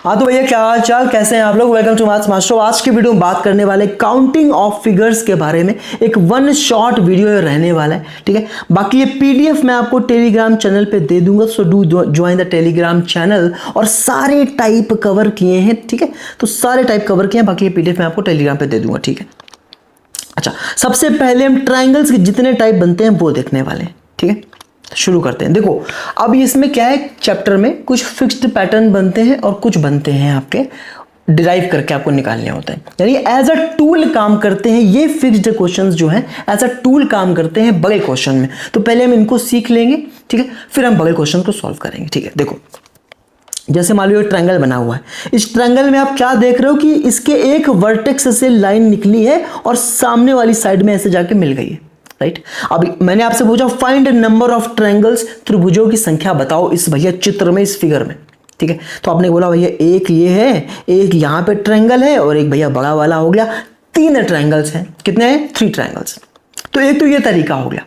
हाँ तो भैया क्या हाल चाल, कैसे हैं आप लोग। Welcome to maths master. आज की वीडियो में बात करने वाले काउंटिंग ऑफ फिगर्स के बारे में। एक वन शॉट वीडियो रहने वाला है, ठीक है। बाकी ये पीडीएफ मैं आपको टेलीग्राम चैनल पे दे दूंगा, so do join the Telegram channel. और सारे टाइप कवर किए हैं, ठीक है। तो सारे टाइप कवर किए हैं, बाकी ये पीडीएफ मैं आपको टेलीग्राम पे दे दूंगा, ठीक है। अच्छा, सबसे पहले हम ट्राइंगल्स के जितने टाइप बनते हैं वो देखने वाले हैं, ठीक है। शुरू करते हैं। देखो अब इसमें क्या है, चैप्टर में कुछ फिक्स्ड पैटर्न बनते हैं और कुछ बनते हैं आपके डिराइव करके आपको निकालने होते हैं, यानी एज अ टूल काम करते हैं। ये फिक्स्ड क्वेश्चंस जो हैं एज अ टूल काम करते हैं बड़े क्वेश्चन में। तो पहले हम इनको सीख लेंगे, ठीक है, फिर हम बड़े क्वेश्चन को सॉल्व करेंगे, ठीक है। देखो जैसे मान लो एक ट्रायंगल बना हुआ है। इस ट्रायंगल में आप क्या देख रहे हो कि इसके एक वर्टेक्स से लाइन निकली है और सामने वाली साइड में ऐसे जाके मिल गई है, राइट। अब मैंने आपसे पूछा फाइंड नंबर ऑफ ट्रायंगल्स, त्रिभुजों की संख्या बताओ इस भैया चित्र में, इस फिगर में, ठीक है। तो आपने बोला भैया एक ये है, एक यहाँ पे ट्रायंगल है और एक भैया बड़ा वाला हो गया। 3 ट्रायंगल्स हैं। कितने हैं? 3 ट्रायंगल्स। तो एक तो ये तरीका हो गया।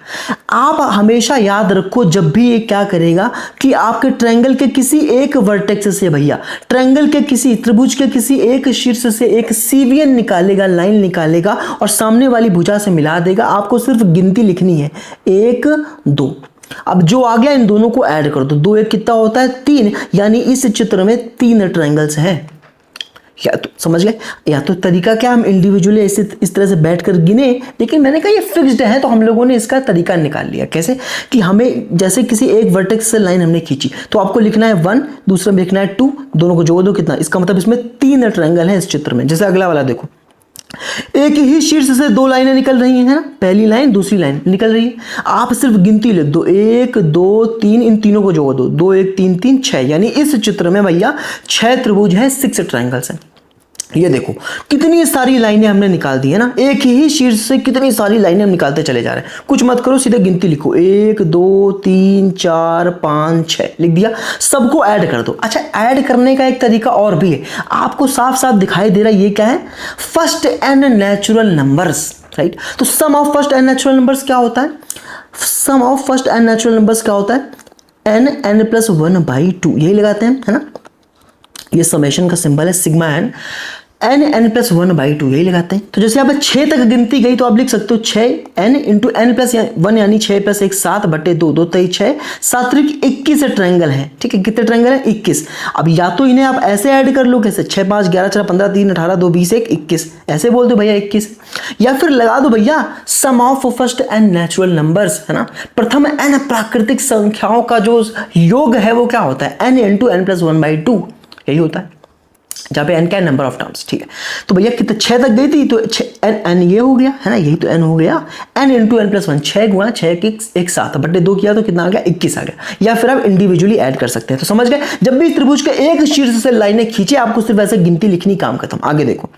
आप हमेशा याद रखो जब भी ये क्या करेगा कि आपके ट्रायंगल के किसी एक वर्टेक्स से भैया ट्रायंगल के किसी त्रिभुज के किसी एक शीर्ष से एक सीवियन निकालेगा, लाइन निकालेगा और सामने वाली भुजा से मिला देगा। आपको सिर्फ गिनती लिखनी है 1 2। अब जो आ गया इन दोनों को ऐड कर दो। 2 1 कितना होता है? 3। यानी इस चित्र में 3 ट्रायंगल्स हैं। या तो समझ गए, या तो तरीका क्या, हम इंडिविजुअली ऐसे इस तरह से बैठकर गिने, लेकिन मैंने कहा ये फिक्स्ड है तो हम लोगों ने इसका तरीका निकाल लिया। कैसे कि हमें जैसे किसी एक वर्टेक्स से लाइन हमने खींची तो आपको लिखना है 1, दूसरा में लिखना है 2, दोनों को जोड़ दो कितना, इसका मतलब इसमें 3 ट्रायंगल हैं इस चित्र में। जैसे अगला वाला देखो, एक ही शीर्ष से 2 लाइनें निकल रही हैं ना, पहली लाइन दूसरी लाइन निकल रही है। आप सिर्फ गिनती लिख दो 1 2 3, इन तीनों को जोड़ दो 2 1 3 3 6, यानी इस चित्र में भैया 6 त्रिभुज हैं, 6 ट्रायंगल्स हैं। ये देखो कितनी सारी लाइनें हमने निकाल दी है ना, एक ही शीर्ष से कितनी सारी लाइनें हम निकालते चले जा रहे हैं। कुछ मत करो, सीधे गिनती लिखो 1 2 3 4 5 6 लिख दिया। सबको ऐड कर दो। अच्छा, ऐड करने का एक तरीका और भी है, आपको साफ साफ दिखाई दे रहा है। ये क्या है? First N natural numbers, right. तो sum of first N natural numbers क्या होता है? Sum of first N natural numbers क्या होता है? n+1/2, यही लगाते हैं, है ना। ये समेशन का सिंबल है सिग्मा एन, n+1/2 यही लगाते हैं। तो जैसे यहाँ पे 6 तक गिनती गई तो आप लिख सकते हो 6n × n+1 यानी 6 + 1 7/2, 2 3 6 7 3 21 ट्रायंगल है, ठीक है। कितने ट्रायंगल है? 21। अब या तो इन्हें आप ऐसे ऐड कर लो, कैसे 6 5 11 4 15 3 18 2 20 1 21, ऐसे बोल दो भैया 21। या फिर लगा दो भैया sum of first n natural numbers, है ना। प्रथम n प्राकृतिक संख्याओं का जो योग है वो क्या होता है? n × n+1/2 यही होता है, जहाँ पे n का नंबर ऑफ टर्म्स, ठीक है। तो भैया कितने 6 तक गई थी तो n ये हो गया, है ना, यही तो n हो गया। n × n+1, 6 × 6 = 1 7/2 किया तो कितना आ गया? 21 आ गया। या फिर आप इंडिविजुअली ऐड कर सकते हैं। तो समझ गए, जब भी त्रिभुज के एक शीर्ष से लाइनें खींचे आपको सिर्फ ऐसे गिनती लिखनी, काम खत्म। आगे देखो,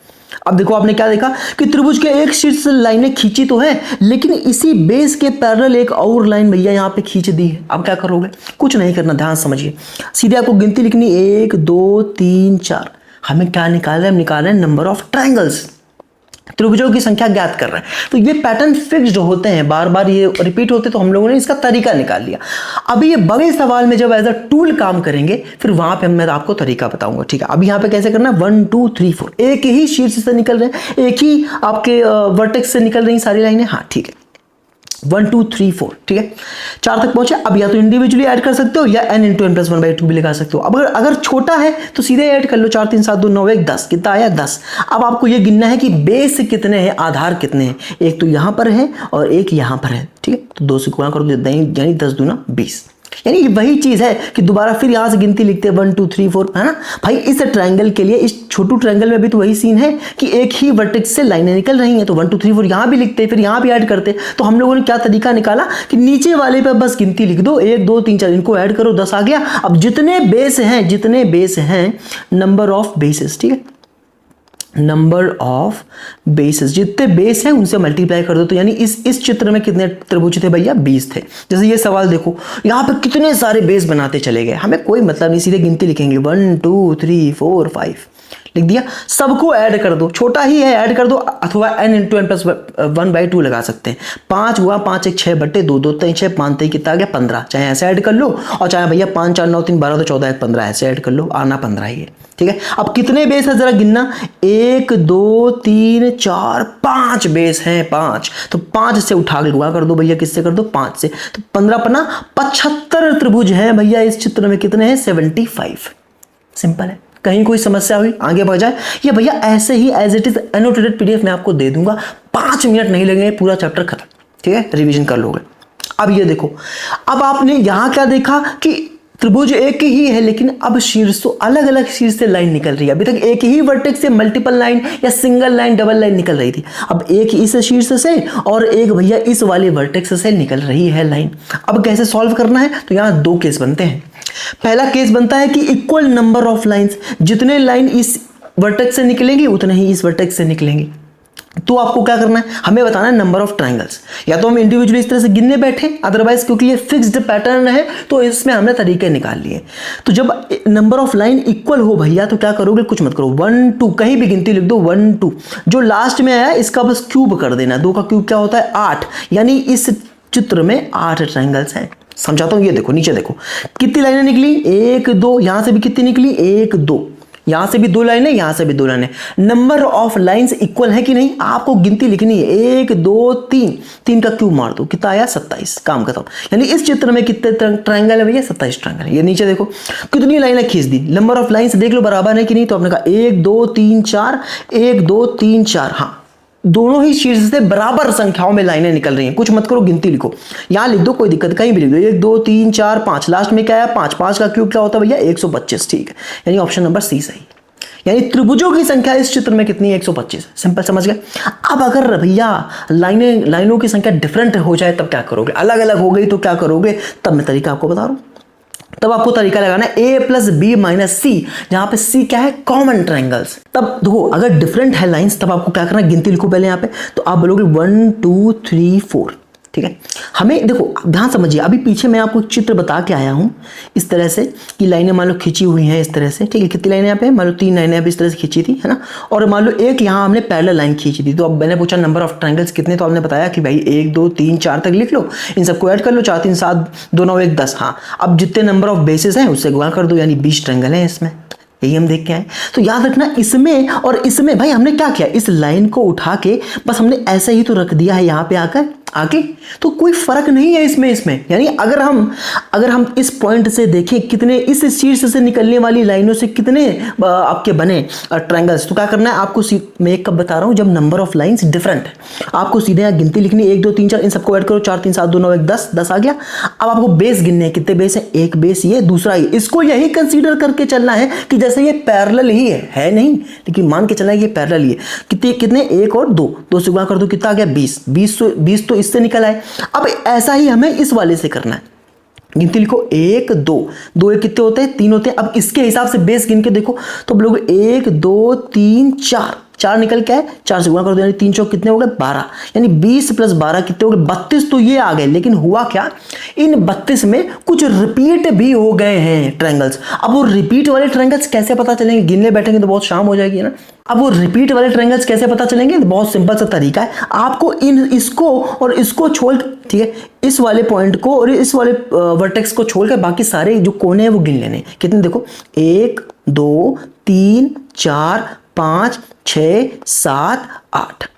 अब देखो आपने क्या देखा कि त्रिभुज के एक शीर्ष से लाइनें खींची तो है, लेकिन इसी बेस के पैरेलल एक और लाइन भैया यहाँ पे खींच दी है। अब क्या करोगे? कुछ नहीं करना, ध्यान समझिए। सीधे आपको गिनती लिखनी 1 2 3 4। हमें क्या निकाल रहे हैं? हम निकाल रहे हैं नंबर ऑफ ट्रायंगल्स, त्रिभुजों की संख्या ज्ञात कर रहे हैं। तो ये पैटर्न फिक्स्ड होते हैं, बार बार ये रिपीट होते, तो हम लोगों ने इसका तरीका निकाल लिया। अभी ये बड़े सवाल में जब एज अ टूल काम करेंगे फिर वहां पे मैं आपको तरीका बताऊंगा, ठीक है। अभी यहाँ पे कैसे करना है? 1 2 3 4, एक ही शीर्ष से निकल रहे हैं, एक ही आपके वर्टेक्स से निकल रही सारी लाइनें, हाँ ठीक है। 1 2 3 4, ठीक है, 4 तक पहुंचे। अब या तो इंडिविजुअली ऐड कर सकते हो या n × n+1/2 भी लगा सकते हो। अब अगर छोटा है तो सीधे ऐड कर लो, 4 3 7 2 9 1 10, कितना आया? 10। अब आपको ये गिनना है कि बेस कितने हैं, आधार कितने हैं। एक तो यहाँ पर है और एक यहाँ पर है, ठीक है। तो 2 से गुणा करो यानी 10 दूना 20, यानी वही चीज है कि दोबारा फिर यहां से गिनती लिखते हैं 1 2 3 4, है ना भाई। इस ट्रायंगल के लिए, इस छोटू ट्रायंगल में भी तो वही सीन है कि एक ही वर्टेक्स से लाइनें निकल रही हैं, तो 1 2 3 4 यहां भी लिखते हैं, फिर यहां भी ऐड करते। तो हम लोगों ने क्या तरीका निकाला कि नीचे वाले पे बस गिनती लिख दो 1 2 3 4, इनको ऐड करो 10 आ गया। अब जितने बेस हैं नंबर ऑफ बेसिस, ठीक है, नंबर ऑफ बेसिस, जितने बेस हैं उनसे मल्टीप्लाई कर दो। तो यानी इस चित्र में कितने त्रिभुज थे भैया? 20 थे। जैसे ये सवाल देखो, यहाँ पे कितने सारे बेस बनाते चले गए, हमें कोई मतलब नहीं, सीधे गिनती लिखेंगे 1 2 3 4 5 लिख दिया। सबको ऐड कर दो, छोटा ही है ऐड कर दो, अथवा n इंटू एन प्लस 1/2 लगा सकते हैं। 5 हुआ 5 1 6 बट्टे 2 2 3 6 5 3 कितना आ गया 15। चाहे ऐसे ऐड कर लो और चाहे भैया 5 4 9 3 12 तो 14 1 15 ऐसे ऐड कर लो, आना 15 ही है। ठीक है, अब कितने बेस है जरा गिनना, 1 2 3 4 5 बेस हैं, 5। तो 5 से उठा के गुणा कर दो भैया, किससे कर दो 5 से, तो 15 पना 75 त्रिभुज हैं भैया इस चित्र में। कितने हैं 75। सिंपल है, कहीं कोई समस्या हुई आगे बढ़ जाए। ये भैया ऐसे ही as it is annotated PDF मैं आपको दे दूंगा, 5 मिनट नहीं लगेंगे, पूरा चैप्टर खत्म। ठीक है, रिवीजन कर लोगे। अब ये देखो, अब आपने यहां क्या देखा कि त्रिभुज एक ही है, लेकिन अब शीर्षों अलग अलग शीर्ष से लाइन निकल रही है। अभी तक एक ही वर्टेक्स से मल्टीपल लाइन या सिंगल लाइन डबल लाइन निकल रही थी, अब एक इस शीर्ष से और एक भैया इस वाले वर्टेक्स से निकल रही है लाइन। अब कैसे सॉल्व करना है, तो यहाँ 2 केस बनते हैं। पहला केस बनता है कि इक्वल नंबर ऑफ लाइंस, जितने लाइन इस वर्टेक्स से निकलेंगी उतने ही इस वर्टेक्स से निकलेंगी। तो आपको क्या करना है, हमें बताना है नंबर ऑफ ट्रायंगल्स। या तो हम इंडिविजुअली इस तरह से गिनने बैठे, अदरवाइज क्योंकि ये फिक्स्ड पैटर्न है तो इसमें हमने तरीके निकाल लिए। तो जब नंबर ऑफ लाइन इक्वल हो भैया तो क्या करोगे, कुछ मत करो, 1 2 कहीं भी गिनती लिख दो, 1 2। जो लास्ट में आया इसका बस क्यूब कर देना, 2 का क्यूब क्या होता है 8, यानी इस चित्र में 8 ट्रायंगल्स हैं। समझाता हूं, ये देखो नीचे देखो कितनी लाइनें निकली, 1 2, यहां से भी कितनी निकली 1 2, यहां से भी 2 लाइनें, यहां से भी 2 लाइनें। नंबर ऑफ लाइंस इक्वल है कि नहीं, आपको गिनती लिखनी है, 1 2 3, 3 का क्यूब मार दो, कितना आया 27, काम खत्म। यानी इस चित्र में कितने ट्रायंगल है भैया 27 ट्रायंगल है। ये नीचे देखो कितनी लाइनें खींच दी, नंबर ऑफ लाइंस देख लो बराबर है कि नहीं, तो आपने कहा 1 2 3 4, 1 2 3 4, हाँ दोनों ही शीर्ष से बराबर संख्याओं में लाइनें निकल रही हैं। कुछ मत करो, गिनती लिखो, यहां लिख दो, कोई दिक्कत कहीं भी लिख दो, 1 2 3 4 5, लास्ट में क्या है 5, 5 का क्यूब क्या होता है भैया 125। ठीक है, यानी ऑप्शन नंबर सी सही। यानी त्रिभुजों की संख्या इस चित्र में कितनी है 125। सिंपल, समझ गए। अब अगर भैया लाइनों की संख्या डिफरेंट हो जाए तब क्या करोगे, अलग अलग हो गई तो क्या करोगे, तब मैं तरीका आपको बता रहा हूं। तब आपको तरीका लगाना है a + b - c, जहां पे c क्या है कॉमन ट्रायंगल्स। तब देखो अगर डिफरेंट है लाइंस तब आपको क्या करना है, गिनती लिखो पहले यहां पे, तो आप बोलोगे 1 2 3 4। ठीक है, हमें देखो ध्यान समझिए, अभी पीछे मैं आपको चित्र बता के आया हूं इस तरह से कि लाइनें मान लो खींची हुई हैं इस तरह से। ठीक है, कितनी लाइनें यहाँ पे, मान लो 3 लाइनें अभी इस तरह से खींची थी, है ना, और मान लो एक यहाँ हमने पैरेलल लाइन खींची थी। तो अब मैंने पूछा नंबर ऑफ ट्रायंगल्स कितने, तो आपने बताया कि भाई 1 2 3 4 तक लिख लो, इन सबको ऐड कर लो, 4 3 7 2 9 1 10। हाँ, अब जितने नंबर ऑफ बेसिस हैं उससे गुणा कर दो, यानी 20 ट्रायंगल हैं इसमें। यही हम देख के आए। तो याद रखना इसमें और इसमें भाई हमने क्या किया, इस लाइन को उठा के बस हमने ऐसे ही तो रख दिया है यहाँ पे आकर आगे, तो कोई फर्क नहीं है इसमें। यानी अगर हम इस पॉइंट से देखें कितने इस शीर्ष से निकलने वाली लाइनों से कितने आपके बने ट्रायंगल्स, तो क्या करना है आपको, मैं एक कब बता रहा हूं जब नंबर ऑफ लाइंस डिफरेंट है, आपको सीधे यहाँ गिनती लिखनी 1 2 3 4, इन सबको ऐड करो, 4 3 7 2 9 1 10, 10 आ गया। अब आपको बेस गिनने हैं, कितने बेस है, एक बेस ये, दूसरा ये, इसको यही कंसीडर करके चलना है कि जैसे ये पैरेलल ही है नहीं, लेकिन मान के चलना है ये पैरेलल ही है। कितने 1 और 2 से गुणा कर दो, कितना आ गया 20 तो इससे निकल आए। अब ऐसा ही हमें इस वाले से करना है, गिनती लिखो 1 2 एक कितने होते हैं 3 होते हैं। अब इसके हिसाब से बेस गिन के देखो तो आप लोग 1 2 3 4 निकल के आए, 4 से गुणा कर दो, यानी 3 चौक कितने हो गए 12, यानी 20 + 12 कितने हो गए 32। तो ये आ गए, लेकिन हुआ क्या, इन 32 में कुछ रिपीट भी हो गए हैं ट्रायंगल्स। अब वो रिपीट वाले ट्रायंगल्स कैसे पता चलेंगे, गिनने बैठेंगे तो बहुत शाम हो जाएगी ना। अब वो रिपीट वाले ट्रायंगल्स कैसे पता चलेंगे, बहुत सिंपल सा तरीका है, आपको इसको और इसको छोड़, ठीक है, इस वाले पॉइंट को और इस वाले वर्टेक्स को छोड़कर बाकी सारे जो कोने हैं वो गिन लेने। कितने देखो 1 2 3 4 5 6 7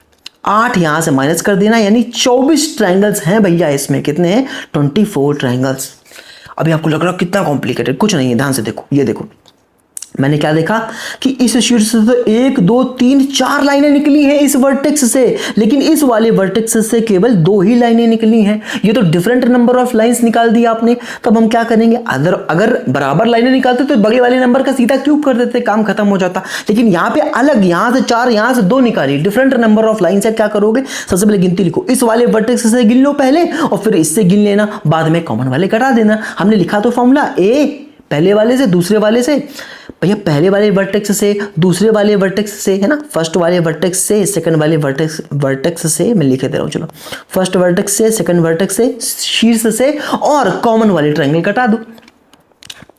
8 यहां से माइनस कर देना, यानी 24 ट्रायंगल्स हैं भैया इसमें। कितने हैं 24 ट्रायंगल्स। अभी आपको लग रहा है कितना कॉम्प्लिकेटेड, कुछ नहीं है, ध्यान से देखो। ये देखो मैंने क्या देखा कि इस शीर्ष से तो 1 2 3 4 लाइनें निकली हैं इस वर्टेक्स से, लेकिन इस वाले वर्टेक्स से केवल 2 ही लाइनें निकली हैं। ये तो डिफरेंट नंबर ऑफ लाइंस निकाल दी आपने। तब हम क्या करेंगे, अगर बराबर लाइनें निकालते तो बगल वाले नंबर का सीधा क्यूब कर देते, काम खत्म हो जाता। लेकिन यहाँ पे अलग, यहाँ से 4 यहाँ से 2 निकाली, डिफरेंट नंबर ऑफ लाइंस है। क्या करोगे, सबसे पहले गिनती लिखो, इस वाले वर्टेक्स से गिन लो पहले और फिर इससे गिन लेना, बाद में कॉमन वाले घटा देना। हमने लिखा तो फॉर्मूला ए, पहले वाले से दूसरे वाले से, भैया पहले वाले वर्टेक्स से दूसरे वाले वर्टेक्स से, है ना, फर्स्ट वाले वर्टेक्स से सेकंड वाले वर्टेक्स से, मैं लिखे दे रहा हूँ, चलो फर्स्ट वर्टेक्स से सेकंड वर्टेक्स से शीर्ष से और कॉमन वाले ट्रायंगल कटा दो।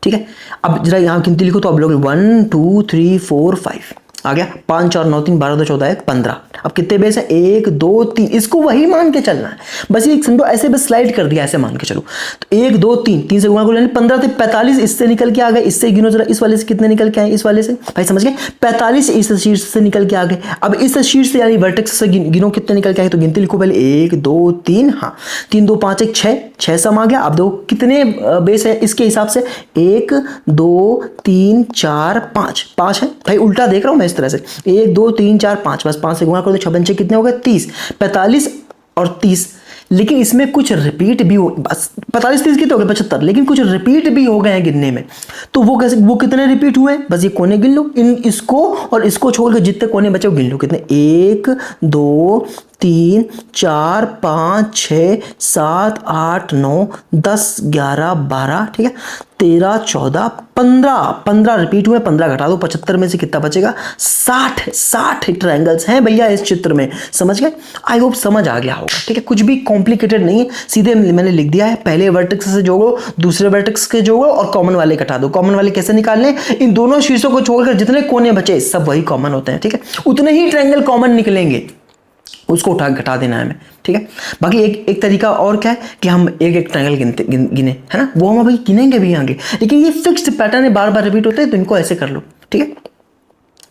ठीक है, अब जरा यहाँ गिनती लिखो तो आप लोग 1 2 3 4 5, आ गया 5 4 9 3 12 2 14 1 15। अब कितने बेस है 1 2 3, इसको वही मान के चलना है, बस ये समझो ऐसे बस स्लाइड कर दिया, ऐसे मान के चलो। तो 1 2 3, 3 से गुणा करो यानी 15 थे 45, इससे निकल के आ गए, इससे गिनो जरा, इस वाले से कितने निकल के आए, इस वाले से भाई समझ गए 45 इस शीर्ष से निकल के आ गए। अब इस शीर्ष से यानी वर्टेक्स से गिनो कितने निकल के आए, तो गिनती लिखो पहले 1 2 3, हाँ 3 2 5 1 6, 6 सम आ गया। अब देखो कितने बेस है इसके हिसाब से 1 2 3 4 5, 5 है भाई, उल्टा देख रहा हूं मैं इस तरह से 1 2 3 4 5, बस 5 से गुणा करो तो 6 पंचे कितने हो गए 30, 45 और 30। लेकिन इसमें कुछ रिपीट भी हो, बस 45 30 कितने हो गए 75, लेकिन कुछ रिपीट भी हो गए हैं गिनने में। तो वो कैसे, वो कितने रिपीट हुए, बस ये कोने गिन लो, इन इसको और इसको छोड़ के जितने कोने बचे वो गिन लो कितने, 1 2 3 4 5 6 7 8 9 10 11 12, ठीक है 13 14 15 रिपीट हुए, 15 घटा दो 75 में से कितना बचेगा 60 ट्रायंगल्स हैं भैया इस चित्र में, समझ गए। आई होप समझ आ गया होगा, ठीक है, कुछ भी कॉम्प्लिकेटेड नहीं है, सीधे मैंने लिख दिया है, पहले वर्टेक्स से जोड़ो, दूसरे वर्टेक्स के जोड़ो और कॉमन वाले घटा दो। कॉमन वाले कैसे निकालने, इन दोनों शीर्षों को छोड़कर जितने कोने बचे सब वही कॉमन होते हैं, ठीक है, उतने ही ट्रायंगल कॉमन निकलेंगे, उसको उठा घटा देना है हमें, ठीक है। बाकी एक तरीका और क्या है कि हम एक एक ट्रायंगल गिने, है ना, वो हम अभी गिनेंगे भी आगे, लेकिन ये फिक्स्ड पैटर्न है, बार बार रिपीट होते हैं, तो इनको ऐसे कर लो, ठीक है।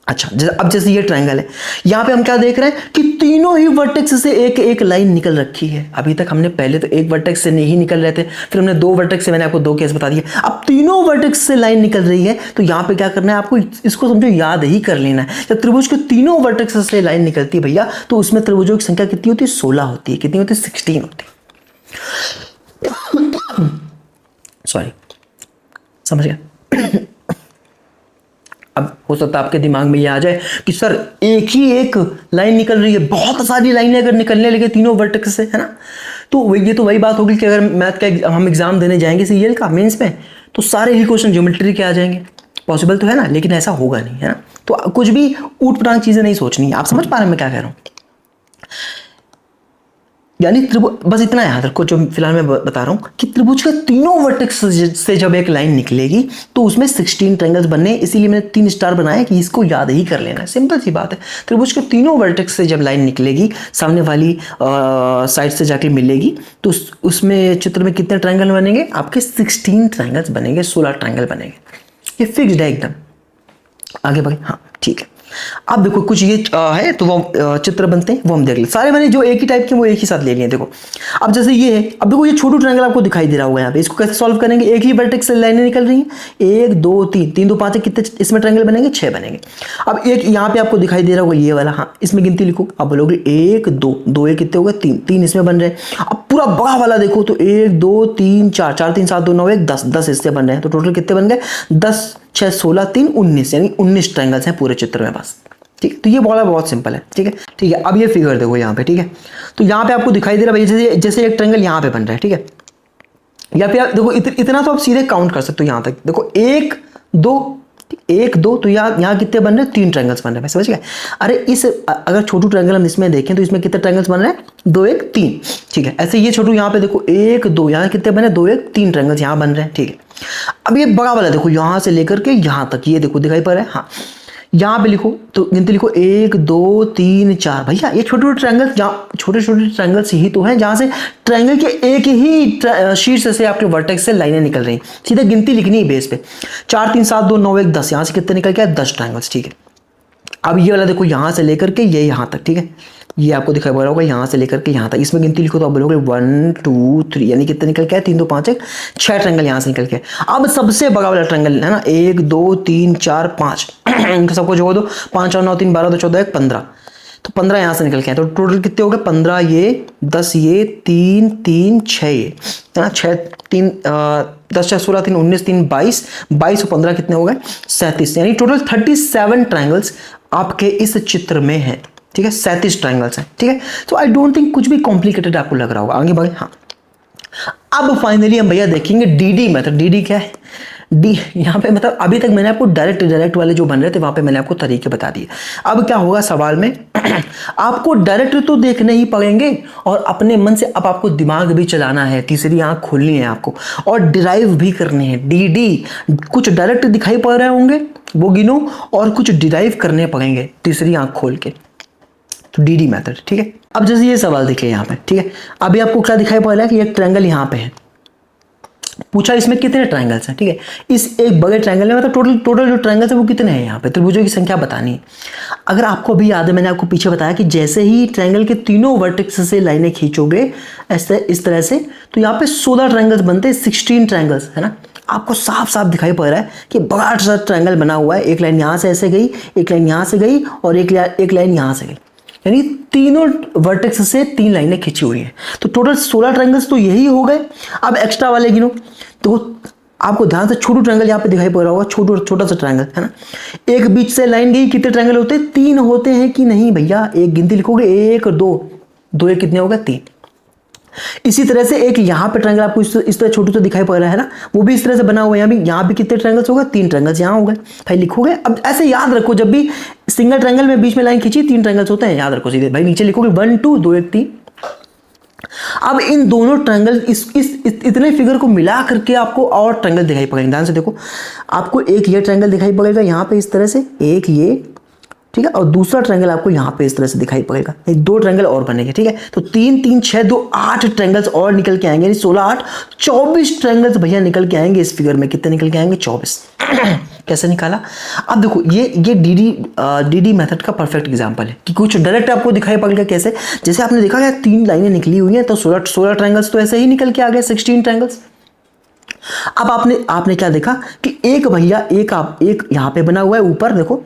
अच्छा, अब जैसे ये ट्रायंगल है, यहां पे हम क्या देख रहे हैं कि तीनों ही वर्टेक्स से एक एक लाइन निकल रखी है। अभी तक हमने पहले तो एक वर्टेक्स से नहीं निकल रहे थे, फिर हमने 2 वर्टेक्स से, मैंने आपको 2 केस बता दिए, अब तीनों वर्टेक्स से लाइन निकल रही है। तो यहां पे क्या करना है आपको, इसको समझो याद ही कर लेना है। जब त्रिभुज के तीनों वर्टेक्स से लाइन निकलती है भैया, तो उसमें त्रिभुजों की संख्या कितनी होती है 16 होती है, कितनी होती है 16 होती है, सॉरी, समझ गया। अब हो सकता है आपके दिमाग में ये आ जाए कि सर एक ही एक लाइन निकल रही है, बहुत सारी लाइनें अगर निकलने लगे तीनों वर्टेक्स से, है ना, तो ये तो वही बात होगी कि अगर मैथ का हम एग्जाम देने जाएंगे सीएल का मेंस में, तो सारे ही क्वेश्चन ज्योमेट्री के आ जाएंगे। पॉसिबल तो है ना, लेकिन ऐसा होगा नहीं, है ना। तो कुछ भी ऊट पटांग चीजें नहीं सोचनी है, आप समझ पा रहे हैं मैं क्या कह रहा हूं। यानी त्रिभुज, बस इतना याद रखो जो फिलहाल मैं बता रहा हूं कि त्रिभुज के तीनों वर्टेक्स से जब एक लाइन निकलेगी तो उसमें 16 ट्रायंगल्स बनने, इसीलिए मैंने 3 स्टार बनाया कि इसको याद ही कर लेना है, सिंपल सी बात है। त्रिभुज के तीनों वर्टेक्स से जब लाइन निकलेगी, सामने वाली साइड से जाके मिलेगी, तो उसमें चित्र में कितने ट्रायंगल बनेंगे आपके 16 ट्रायंगल्स बनेंगे, 16 ट्रायंगल बनेंगे, ये फिक्स्ड है एकदम। आगे बढ़े, हाँ ठीक है। अब देखो कुछ ये है तो वो चित्र बनते हैं, वो हम देख ले, सारे मैंने जो एक ही टाइप के वो एक ही साथ ले लिए। देखो अब जैसे ये है, अब देखो ये छोटू ट्रायंगल आपको दिखाई दे रहा होगा यहाँ पे, इसको कैसे सॉल्व करेंगे, एक ही वर्टेक्स से लाइनें निकल रही हैं, 1 2 3, 3 2 5 कितने इसमें ट्रायंगल बनेंगे 6 बनेंगे। अब एक यहाँ पे आपको दिखाई दे रहा होगा ये वाला, हाँ इसमें गिनती लिखो, अब बोलोगे 1 2 2 1 कितने हो गए 3, 3 इसमें बन रहे हैं। अब पूरा बड़ा वाला देखो तो 1 2 3 4, 4 3 7 2 9 1 10, 10 इससे बन रहे हैं, तो टोटल कितने बन गए 10 6 16 3 19, यानी 19 ट्रायंगल्स हैं पूरे चित्र में बस, ठीक है। तो ये वाला बहुत सिंपल है, ठीक है ठीक है। अब ये फिगर देखो यहाँ पे, ठीक है, तो यहाँ पे आपको दिखाई दे रहा है भाई जैसे एक ट्रायंगल यहाँ पे बन रहा है, ठीक है, या फिर आप देखो इतना तो आप सीधे काउंट कर सकते हो यहाँ तक, देखो 1 2 तो यहाँ कितने बन रहे हैं 3 ट्रायंगल्स बन रहे हैं, समझ गए। अरे इस अगर छोटू ट्रायंगल हम इसमें देखें तो इसमें कितने ट्रायंगल्स बन रहे हैं 2 1 3, ठीक है। ऐसे ये छोटू यहाँ पे देखो 1 2, यहाँ कितने बने 2 1 3 ट्रायंगल्स यहाँ बन रहे हैं, ठीक है। अब ये बड़ा वाला देखो यहाँ से लेकर के यहाँ तक, ये देखो दिखाई पड़ रहा है, हाँ यहाँ पे लिखो तो गिनती लिखो 1 2 3 4, भैया ये छोटे छोटे ट्रायंगल्स, जहाँ छोटे छोटे ट्रायंगल्स ही तो हैं जहाँ से ट्रायंगल के एक ही शीर्ष से आपके वर्टेक्स से लाइनें निकल रही हैं, सीधे गिनती लिखनी है बेस पे, 4 3 7 2 9 1 10, यहाँ से कितने निकल के 10 ट्रायंगल्स, ठीक है। अब ये वाला देखो यहाँ से लेकर के ये यहाँ तक, ठीक है, ये आपको दिखाई पड़ रहा होगा यहाँ से लेकर के यहाँ तक, इसमें गिनती लिखो तो आप बोलोगे 1 2 3, यानी कितने निकल के 3 2 5 1 6 ट्रायंगल यहाँ से निकल के। अब सबसे बड़ा वाला ट्रायंगल है ना 1 2 3 4 5, इनका सबको जोड़ दो, 5 और 9 3 12 2 14 1 15, तो 15 यहाँ से निकल के हैं, तो टोटल कितने हो गए 15 ये 10 ये 3 3 6 ये, है ना 6 3 10 6 16 3 19 3 22 22 और 15 कितने हो गए 37, यानी टोटल 37 ट्रायंगल्स आपके इस चित्र में है, ठीक है, 37 ट्रायंगल्स हैं, ठीक है। तो आई डोंट थिंक कुछ भी कॉम्प्लिकेटेड आपको लग रहा होगा। आगे बढ़े, हाँ अब फाइनली हम भैया देखेंगे डीडी मेथड। डीडी क्या है, डी यहाँ पे मतलब अभी तक मैंने आपको डायरेक्ट वाले जो बन रहे थे वहां पे मैंने आपको तरीके बता दिए। अब क्या होगा सवाल में आपको डायरेक्ट तो देखने ही पड़ेंगे और अपने मन से अब आपको दिमाग भी चलाना है, तीसरी आंख खोलनी है आपको और डिराइव भी करने हैं। डी कुछ डायरेक्ट दिखाई पड़ रहे होंगे वो गिनो और कुछ डिराइव करने पड़ेंगे तीसरी आंख खोल के, तो डी मेथड। ठीक है, अब जैसे ये सवाल देखिए यहाँ पे, ठीक है, अभी आपको क्या दिखाई पड़ रहा है कि एक ट्रायंगल यहाँ पे है, पूछा इसमें कितने ट्रायंगल्स हैं। ठीक है, इस एक बड़े ट्रायंगल में मतलब टोटल जो ट्रायंगल्स है वो कितने हैं, यहाँ पे त्रिभुजों की संख्या बतानी है। अगर आपको अभी याद है, मैंने आपको पीछे बताया कि जैसे ही ट्रायंगल के तीनों वर्टेक्स से लाइनें खींचोगे ऐसे इस तरह से, तो यहाँ पे 16 ट्रायंगल्स बनते हैं, 16 ट्रायंगल्स है ना। आपको साफ साफ दिखाई पड़ रहा है कि बड़ा सा ट्रायंगल बना हुआ है, एक लाइन यहाँ से ऐसे गई, एक लाइन यहाँ से गई और एक लाइन यहाँ से गई, यानी तीनों वर्टेक्स से 3 लाइनें खींची हुई हैं। तो टोटल 16 ट्रायंगल्स तो यही हो गए। अब एक्स्ट्रा वाले गिनो, तो आपको ध्यान से छोटू ट्रायंगल यहाँ पे दिखाई पड़ रहा होगा, छोटा सा ट्रायंगल है ना। एक बीच से लाइन गई, कितने ट्रायंगल होते हैं, 3 होते हैं कि नहीं भैया, एक गिनती लिखोगे, 1 2 एक कितने होगा, 3। इसी तरह से एक यहाँ पे ट्रायंगल आपको इस तरह छोटू सा दिखाई पड़ रहा है ना, वो भी इस तरह से बना हुआ है। यहाँ भी कितने ट्रायंगल्स होगा, 3 ट्रायंगल्स यहाँ हो गए भाई, लिखोगे। अब ऐसे याद रखो, जब भी सिंगल ट्रायंगल में बीच में लाइन खींची 3 ट्रायंगल्स होते हैं, याद रखो सीधे भाई, नीचे लिखोगे 1 2 2 1 3। अब इन दोनों ट्रायंगल इतने फिगर को मिला करके आपको और ट्रायंगल दिखाई पड़ेंगे। ध्यान से देखो, आपको एक ये ट्रायंगल दिखाई पड़ेगा यहाँ पे इस तरह से, एक ये, ठीक है, और दूसरा ट्रायंगल आपको यहाँ पे इस तरह से दिखाई पड़ेगा। 2 ट्रायंगल और बनेंगे। ठीक है, तो 3 3 6 2 8 ट्रायंगल्स और निकल के आएंगे, 16 8 24 ट्रायंगल्स भैया निकल के आएंगे इस फिगर में। कितने निकल के आएंगे, 24। कैसे निकाला, अब देखो ये डी मेथड का परफेक्ट एग्जांपल है कि कुछ डायरेक्ट आपको दिखाई पड़ेगा। कैसे, जैसे आपने देखा क्या 3 लाइनें निकली हुई हैं, तो 16 ट्रायंगल्स तो ऐसे ही निकल के आ गए, 16 ट्रायंगल्स। अब आपने क्या देखा कि एक भैया एक यहाँ पे बना हुआ है ऊपर, देखो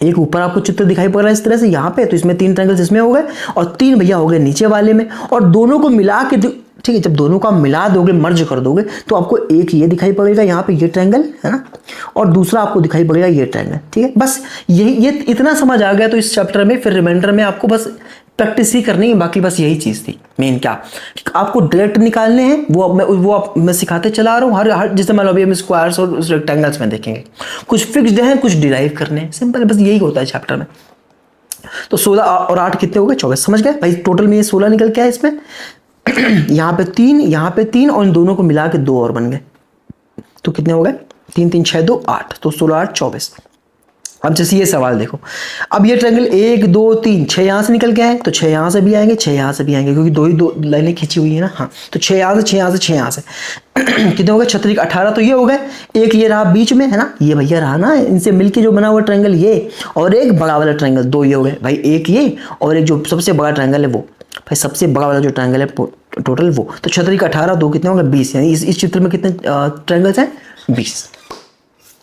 एक ऊपर आपको चित्र दिखाई पड़ रहा है इस तरह से यहाँ पे, तो इसमें 3 ट्रायंगल्स इसमें हो गए और 3 भैया हो गए नीचे वाले में, और दोनों को मिला के, ठीक है, जब दोनों को आप मिला दोगे, मर्ज कर दोगे, तो आपको एक ये दिखाई पड़ेगा यहाँ पे, ये ट्रायंगल है ना, और दूसरा आपको दिखाई पड़ेगा ये ट्रायंगल। ठीक है, बस ये इतना समझ आ गया तो इस चैप्टर में, फिर रिमाइंडर में आपको बस प्रैक्टिस ही करनी है। बाकी बस यही चीज़ थी मेन, क्या आपको डायरेक्ट निकालने हैं, वो मैं सिखाते चला रहा हूँ। हर जैसे मान लो अभी हम स्क्वायर्स और रेक्टेंगल्स में देखेंगे, कुछ फिक्स्ड हैं, कुछ डिराइव करने हैं, सिंपल, बस यही होता है चैप्टर में। तो 16 और 8 कितने हो गए, 24। समझ गए भाई, टोटल में ये 16 निकल के आए इसमें। यहाँ पे 3, यहाँ पे 3, और इन दोनों को मिला के 2 और बन गए, तो कितने हो गए, 3 3 6 2 8, तो 16 8 24। अब जैसे ये सवाल देखो, अब ये ट्रायंगल 1 2 3 6 यहाँ से निकल के आए, तो 6 यहाँ से भी आएंगे, 6 यहाँ से भी आएंगे, क्योंकि 2 लाइनें खींची हुई है ना। हाँ, तो 6 यहाँ से 6 यहाँ से 6 यहाँ से कितने हो गए, 36 18, तो ये हो गए। एक ये रहा बीच में है ना, ये भैया रहा ना, इनसे मिलके जो बना हुआ ट्रायंगल ये, और एक बड़ा वाला ट्रायंगल, 2 ये हो गए भाई, एक ये और एक जो सबसे बड़ा ट्रायंगल है वो, भाई सबसे बड़ा वाला जो ट्रायंगल है टोटल वो, तो 36 18 2 कितने होंगे, 20। यानी इस चित्र में कितने ट्रायंगल्स हैं, 20।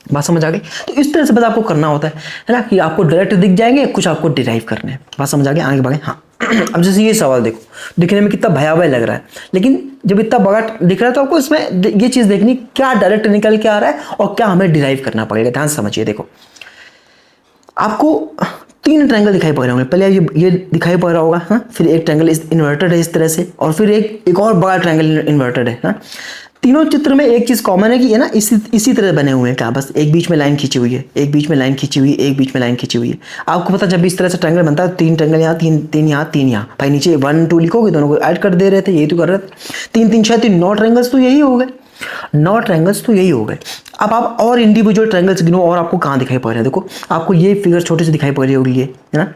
बात समझ आ गई। तो इस तरह से बस आपको करना होता है ना, कि आपको डायरेक्ट दिख जाएंगे, कुछ आपको डिराइव करने हैं। बात समझ आ गई, आगे बढ़े। हाँ, अब जैसे ये सवाल देखो, दिखने में कितना भयावह लग रहा है, लेकिन जब इतना बड़ा दिख रहा है तो आपको इसमें ये चीज़ देखनी, क्या डायरेक्ट निकल के आ रहा है और क्या हमें डिराइव करना पड़ेगा। ध्यान से समझिए, देखो आपको 3 ट्रायंगल दिखाई पड़ रहे होंगे। पहले ये दिखाई पड़ रहा होगा, हाँ, फिर एक ट्रायंगल इन्वर्टेड है इस तरह से, और फिर एक और बड़ा ट्रायंगल इन्वर्टेड है ना। तीनों चित्र में एक चीज़ कॉमन है कि है ना, इसी तरह बने हुए हैं। क्या, बस एक बीच में लाइन खींची हुई है, एक बीच में लाइन खींची हुई है, एक बीच में लाइन खींची हुई है। आपको पता, जब भी इस तरह से ट्रायंगल बनता है, 3 ट्रायंगल यहाँ, 3 यहाँ, 3 यहाँ, भाई नीचे 1 2 लिखोगे, दोनों को ऐड कर दे रहे थे, यही तो कर रहे थे। 3 3 6 3 9 ट्रायंगल्स तो यही हो गए, 9 ट्रायंगल्स तो यही हो गए। अब आप और इंडिविजुअल ट्रायंगल्स गिनो, और आपको कहाँ दिखाई पड़ रहे हैं। देखो आपको ये फिगर छोटे से दिखाई पड़ रही होगी, ये है ना,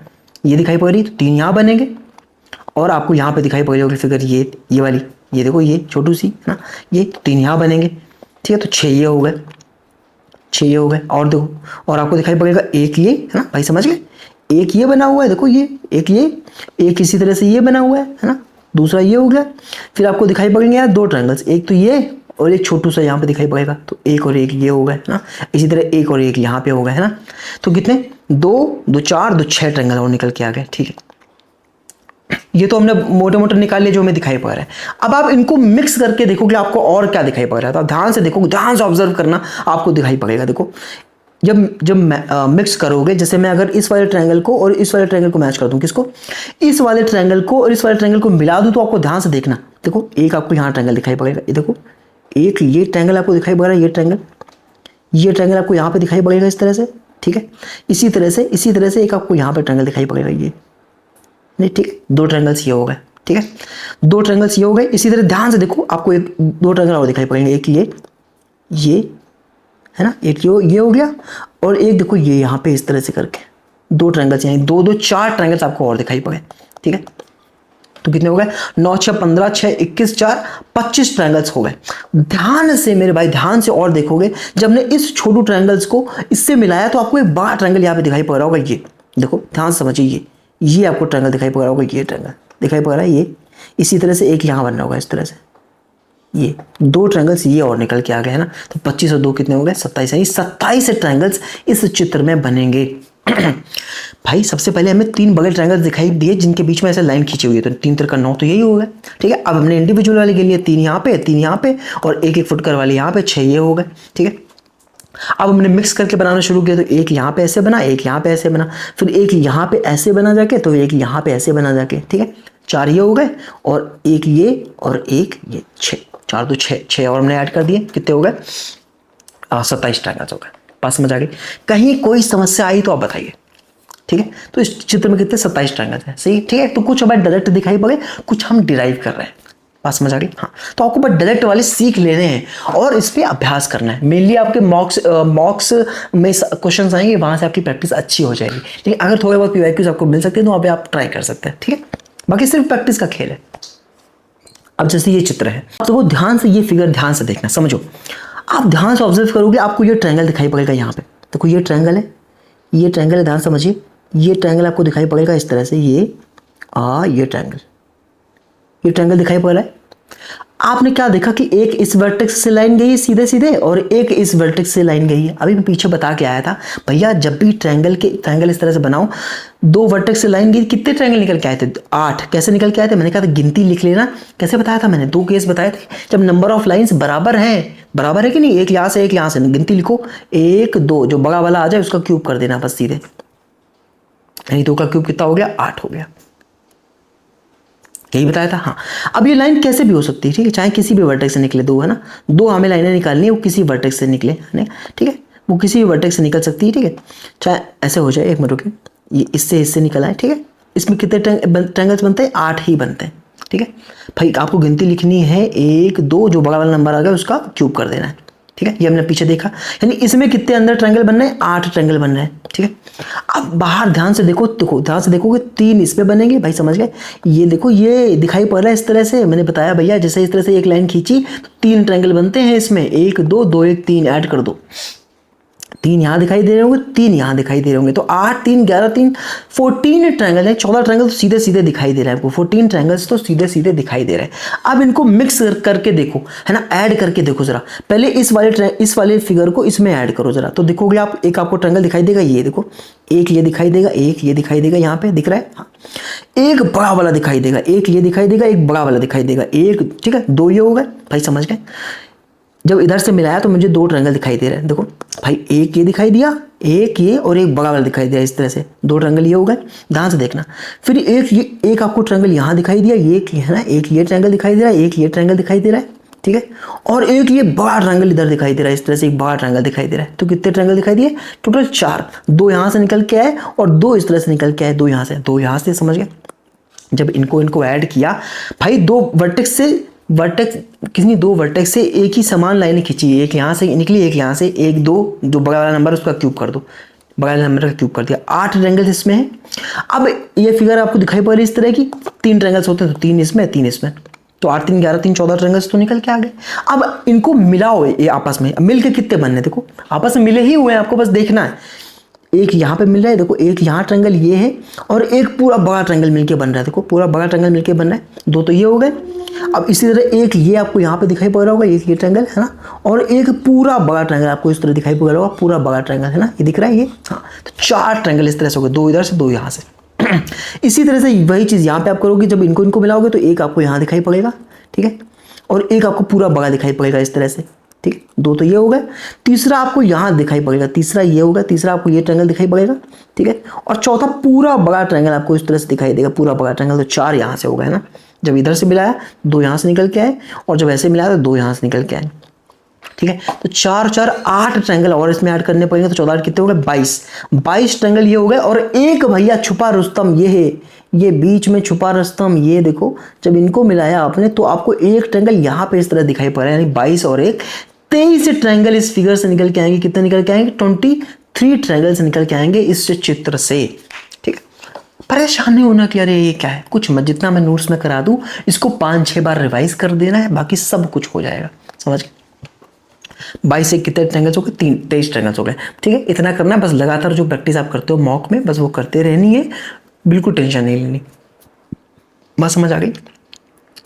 ये दिखाई पड़ रही है, तो 3 यहाँ बनेंगे, और आपको यहाँ पे दिखाई पड़ रही होगी फिगर ये वाली, ये देखो ये छोटू सी है ना, ये 3 यहाँ बनेंगे। ठीक है, तो 6 ये हो गए, 6 ये हो गए, और देखो, और आपको दिखाई पड़ेगा एक ये है ना, भाई समझ गए, एक ये बना हुआ है, देखो ये एक इसी तरह से ये बना हुआ है ना, दूसरा ये हो गया। फिर आपको दिखाई पड़ेंगे यार 2 ट्रायंगल्स, एक तो ये और एक छोटू सा यहाँ पे दिखाई पड़ेगा, तो एक और एक ये हो गए ना। इसी तरह एक और एक यहाँ पे हो गए है ना, तो कितने 2 2 4 2 6 ट्रायंगल और निकल के आ गए। ठीक है, ये तो हमने मोटे मोटे निकाल लिए जो हमें दिखाई पड़ रहा है। अब आप इनको मिक्स करके देखोगे आपको और क्या दिखाई पड़ रहा है, तो ध्यान से देखो, ध्यान से ऑब्जर्व करना, आपको दिखाई पड़ेगा। देखो जब मिक्स करोगे, जैसे मैं अगर इस वाले ट्रायंगल को और इस वाले ट्रायंगल को मैच कर दूं, किसको, इस वाले ट्रायंगल को और इस वाले ट्रायंगल को मिला दूं, तो आपको ध्यान से देखना। देखो एक आपको यहाँ ट्रायंगल दिखाई पड़ेगा, ये देखो एक ये ट्रायंगल आपको दिखाई पड़ रहा है, ये ट्रायंगल आपको यहाँ पे दिखाई पड़ेगा इस तरह से, ठीक है। इसी तरह से एक आपको यहाँ पे ट्रायंगल दिखाई पड़ेगा ये, नहीं ठीक है, दो ट्रायंगल्स ये हो गए, ठीक है, दो ट्रायंगल्स ये हो गए। इसी तरह ध्यान से देखो, आपको एक दो ट्रायंगल और दिखाई पड़ेंगे, एक ये है ना, एक ये हो गया, और एक देखो ये यहाँ पे इस तरह से करके दो ट्रायंगल्स, यानी दो दो चार ट्रायंगल्स आपको और दिखाई पड़े, ठीक है। तो कितने हो गए, 9 6 15 6 21 4 25 ट्रायंगल्स हो गए। ध्यान से मेरे भाई, ध्यान से और देखोगे, जब ने इस छोटू ट्रायंगल्स को इससे मिलाया तो आपको एक बड़ा ट्रायंगल यहाँ पे दिखाई पड़ रहा होगा। ये देखो, ध्यान से समझिए, ये आपको ट्रायंगल दिखाई पड़ रहा होगा, ये ट्रायंगल दिखाई पड़ रहा है ये। इसी तरह से एक यहाँ बन रहा होगा इस तरह से, ये दो ट्रायंगल्स ये और निकल के आ गए, है ना। तो 25 और 2 कितने हो गए, 27, यानी 27 ट्रायंगल्स इस चित्र में बनेंगे। भाई सबसे पहले हमें 3 बगल ट्रायंगल्स दिखाई दिए जिनके बीच में ऐसे लाइन खींची हुई है, तो 3 3 9 तो यही हो गए, ठीक है। अब हमने इंडिविजुअल वाले के लिए 3 यहाँ पे, 3 यहाँ पे, और एक फुट कर वाले यहाँ पे 6 ये हो गए, ठीक है। अब हमने मिक्स करके बनाना शुरू किया, तो एक यहाँ पे ऐसे बना, एक यहाँ पे ऐसे बना, फिर एक यहाँ पे ऐसे बना जाके, तो एक यहाँ पे ऐसे बना जाके, ठीक है। 4 ये हो गए, और एक ये, और एक ये, 6, 4 तो 6 और हमने ऐड कर दिए, कितने हो गए, 27 ट्रायंगल्स हो गए। पास समझ आ गई। कहीं कोई समस्या आई तो आप बताइए, ठीक है। तो इस चित्र में कितने, 27 ट्रायंगल्स हैं, सही, ठीक है। तो कुछ हमें डायरेक्ट दिखाई पड़े, कुछ हम डिराइव कर रहे हैं, बात समझ आ गई। हाँ, तो आपको बस डायरेक्ट वाले सीख लेने हैं और इस पर अभ्यास करना है। मेनली आपके मॉक्स में क्वेश्चन आएंगे, वहां से आपकी प्रैक्टिस अच्छी हो जाएगी। लेकिन अगर थोड़े बहुत PYQs आपको मिल सकते हैं तो वहाँ पे आप ट्राई कर सकते हैं, ठीक है। बाकी सिर्फ प्रैक्टिस का खेल है। अब जैसे ये चित्र है, तो वो ध्यान से, ये फिगर ध्यान से देखना, समझो। आप ध्यान से ऑब्जर्व करोगे, आपको ये ट्रायंगल दिखाई पड़ेगा यहाँ पे, देखो ये ट्रायंगल है, ये ट्रायंगल है, ध्यान समझिए। ये ट्रायंगल आपको दिखाई पड़ेगा इस तरह से, ये ट्रायंगल दिखाई पड़ रहा है। आपने क्या देखा कि एक इस वर्टेक्स से लाइन गई है सीधे सीधे, और एक इस वर्टेक्स से लाइन गई है। अभी मैं पीछे बता के आया था भैया, जब भी ट्रायंगल इस तरह से बनाओ, 2 वर्टेक्स से लाइन गई, कितने ट्रायंगल निकल के आए थे, 8। कैसे निकल के आए थे, मैंने कहा था गिनती लिख लेना। कैसे बताया था मैंने, 2 केस बताए थे, जब नंबर ऑफ लाइन्स बराबर है कि नहीं, एक यहाँ से एक यहाँ से, गिनती लिखो 1 2, जो बड़ा वाला आ जाए उसका क्यूब कर देना बस सीधे, यानी 2 का क्यूब कितना हो गया, 8 हो गया। यही बताया था। हाँ, अब ये लाइन कैसे भी हो सकती है, ठीक है, चाहे किसी भी वर्टेक्स से निकले, 2 है ना, 2 हमें लाइनें निकालनी है, वो किसी वर्टेक्स से निकले, ठीक है, वो किसी भी वर्टेक्स से निकल सकती है, ठीक है। चाहे ऐसे हो जाए, एक मिनट रुकिए, ये इससे निकल आए, ठीक है। इसमें कितने ट्रायंगल्स बनते हैं, 8 ही बनते हैं, ठीक है। भाई आपको गिनती लिखनी है 1 2, जो बड़ा वाला नंबर आ गया उसका क्यूब कर देना है, ठीक है। ये हमने पीछे देखा, यानी इसमें कितने अंदर ट्रायंगल बन रहे हैं, 8 ट्रायंगल बन रहे हैं, ठीक है। अब बाहर ध्यान से देखो, ध्यान से देखोगे 3 इसमें बनेंगे, भाई समझ गए। ये देखो, ये दिखाई पड़ रहा है इस तरह से, मैंने बताया भैया, जैसे इस तरह से एक लाइन खींची तो 3 ट्रायंगल बनते हैं इसमें, 1 2 2 1 3 ऐड कर दो, 3 यहाँ दिखाई दे रहे होंगे, 3 यहाँ दिखाई दे रहे होंगे, तो 8 3 11 3 14 ट्रायंगल है, 14 ट्रायंगल तो सीधे सीधे दिखाई दे रहा है आपको, 14 ट्रायंगल्स तो सीधे सीधे दिखाई दे रहे हैं। अब इनको मिक्स करके देखो, है ना, ऐड करके देखो जरा। पहले इस वाले फिगर को इसमें ऐड करो जरा, तो देखोगे आप, एक आपको ट्रायंगल दिखाई देगा, ये देखो, एक ये दिखाई देगा, एक ये दिखाई देगा, यहाँ पे दिख रहा है, हाँ। एक बड़ा वाला दिखाई देगा, एक ये दिखाई देगा, एक बड़ा वाला दिखाई देगा, एक, ठीक है, 2 ये हो गए, भाई समझ गए। जब इधर से मिलाया तो मुझे 2 ट्रायंगल दिखाई दे रहे हैं, देखो भाई, एक ये दिखाई दिया, एक ये, और एक बड़ा वाला दिखाई दिया, इस तरह से 2 ट्रायंगल ये हो गए। ध्यान से देखना, फिर एक आपको ट्रायंगल यहाँ दिखाई दिया, ये है ना, एक ये ट्रायंगल दिखाई दे रहा है, एक ये ट्रायंगल दिखाई दे रहा है, ठीक है, और एक ये बड़ा ट्रायंगल इधर दिखाई दे रहा है, इस तरह से एक बड़ा ट्रायंगल दिखाई दे रहा है। तो कितने ट्रायंगल दिखाई दिए, टोटल 4, 2 यहाँ से निकल के आए और 2 इस तरह से निकल के आए, 2 यहाँ से, 2 यहाँ से, समझ गए। जब इनको ऐड किया भाई, 2 वर्टेक्स से कितनी, 2 वर्टेक्स से एक ही समान लाइनें खींची, एक यहाँ से निकली, एक यहाँ से, 1 2, जो बड़ा वाला नंबर उसका क्यूब कर दो, बड़ा वाला नंबर का क्यूब कर दिया, 8 ट्रायंगल्स इसमें है। अब ये फिगर आपको दिखाई पड़ रही है इस तरह की, 3 ट्रायंगल्स होते हैं, तो 3 इसमें, 3 इसमें, तो 8 3 11 3 14 ट्रायंगल्स तो निकल के आ गए। अब इनको मिलाओ, ये आपस में मिल के कितने बनने, देखो आपस में मिले ही हुए हैं, आपको बस देखना है। एक यहाँ पे मिल रहा है, देखो एक यहाँ ट्रायंगल ये है, और एक पूरा बड़ा ट्रायंगल मिलके बन रहा है, देखो पूरा बड़ा ट्रायंगल मिलके बन रहा है, 2 तो ये हो गए। अब इसी तरह एक ये आपको यहाँ पे दिखाई पड़ रहा होगा, एक ये ट्रायंगल है ना, और एक पूरा बड़ा ट्रायंगल आपको इस तरह दिखाई पड़ रहा होगा, पूरा बड़ा ट्रायंगल है ना, ये दिख रहा है ये, हाँ। तो 4 ट्रायंगल इस तरह से हो गए, 2 इधर से 2 यहाँ से। इसी तरह से वही चीज़ यहाँ पे आप करोगे, जब इनको मिलाओगे तो एक आपको यहाँ दिखाई पड़ेगा, ठीक है, और एक आपको पूरा बड़ा दिखाई पड़ेगा इस तरह से, ठीक है, 2 तो ये हो गए। तीसरा आपको यहाँ दिखाई पड़ेगा, तीसरा ये होगा, तीसरा आपको ये ट्रायंगल दिखाई पड़ेगा, ठीक है, और चौथा पूरा बड़ा ट्रायंगल आपको इस तरह से दिखाई देगा, पूरा बड़ा ट्रायंगल, तो 4 यहाँ से हो गए, है ना। जब इधर से मिलाया 2 यहाँ से निकल के आए, और जब ऐसे मिलाया तो 2 यहाँ से निकल के आए, ठीक है। तो 4 4 8 ट्रायंगल और इसमें ऐड करने पड़ेंगे, तो 14 8 कितने हो गए 22 ट्रायंगल ये हो गए। और एक भैया छुपा रुस्तम ये है, ये बीच में छुपा रुस्तम, ये देखो जब इनको मिलाया आपने तो आपको एक ट्रायंगल यहाँ पे इस तरह दिखाई पड़ रहा है, यानी 22 और 1 23 ट्रायंगल इस फिगर से निकल के आएंगे। कितने निकल के आएंगे 23 ट्रायंगल से निकल के आएंगे इस चित्र से। ठीक है, परेशान नहीं होना कि अरे ये क्या है, कुछ मत, जितना मैं नोट्स में करा दूं इसको 5-6 बार रिवाइज कर देना है, बाकी सब कुछ हो जाएगा। समझ गए? 22 से कितने ट्रायंगल्स हो गए 23 ट्रायंगल्स हो गए। ठीक है, इतना करना है बस, लगातार जो प्रैक्टिस आप करते हो मॉक में बस वो करते रहनी है, बिल्कुल टेंशन नहीं लेनी। बात समझ आ गई?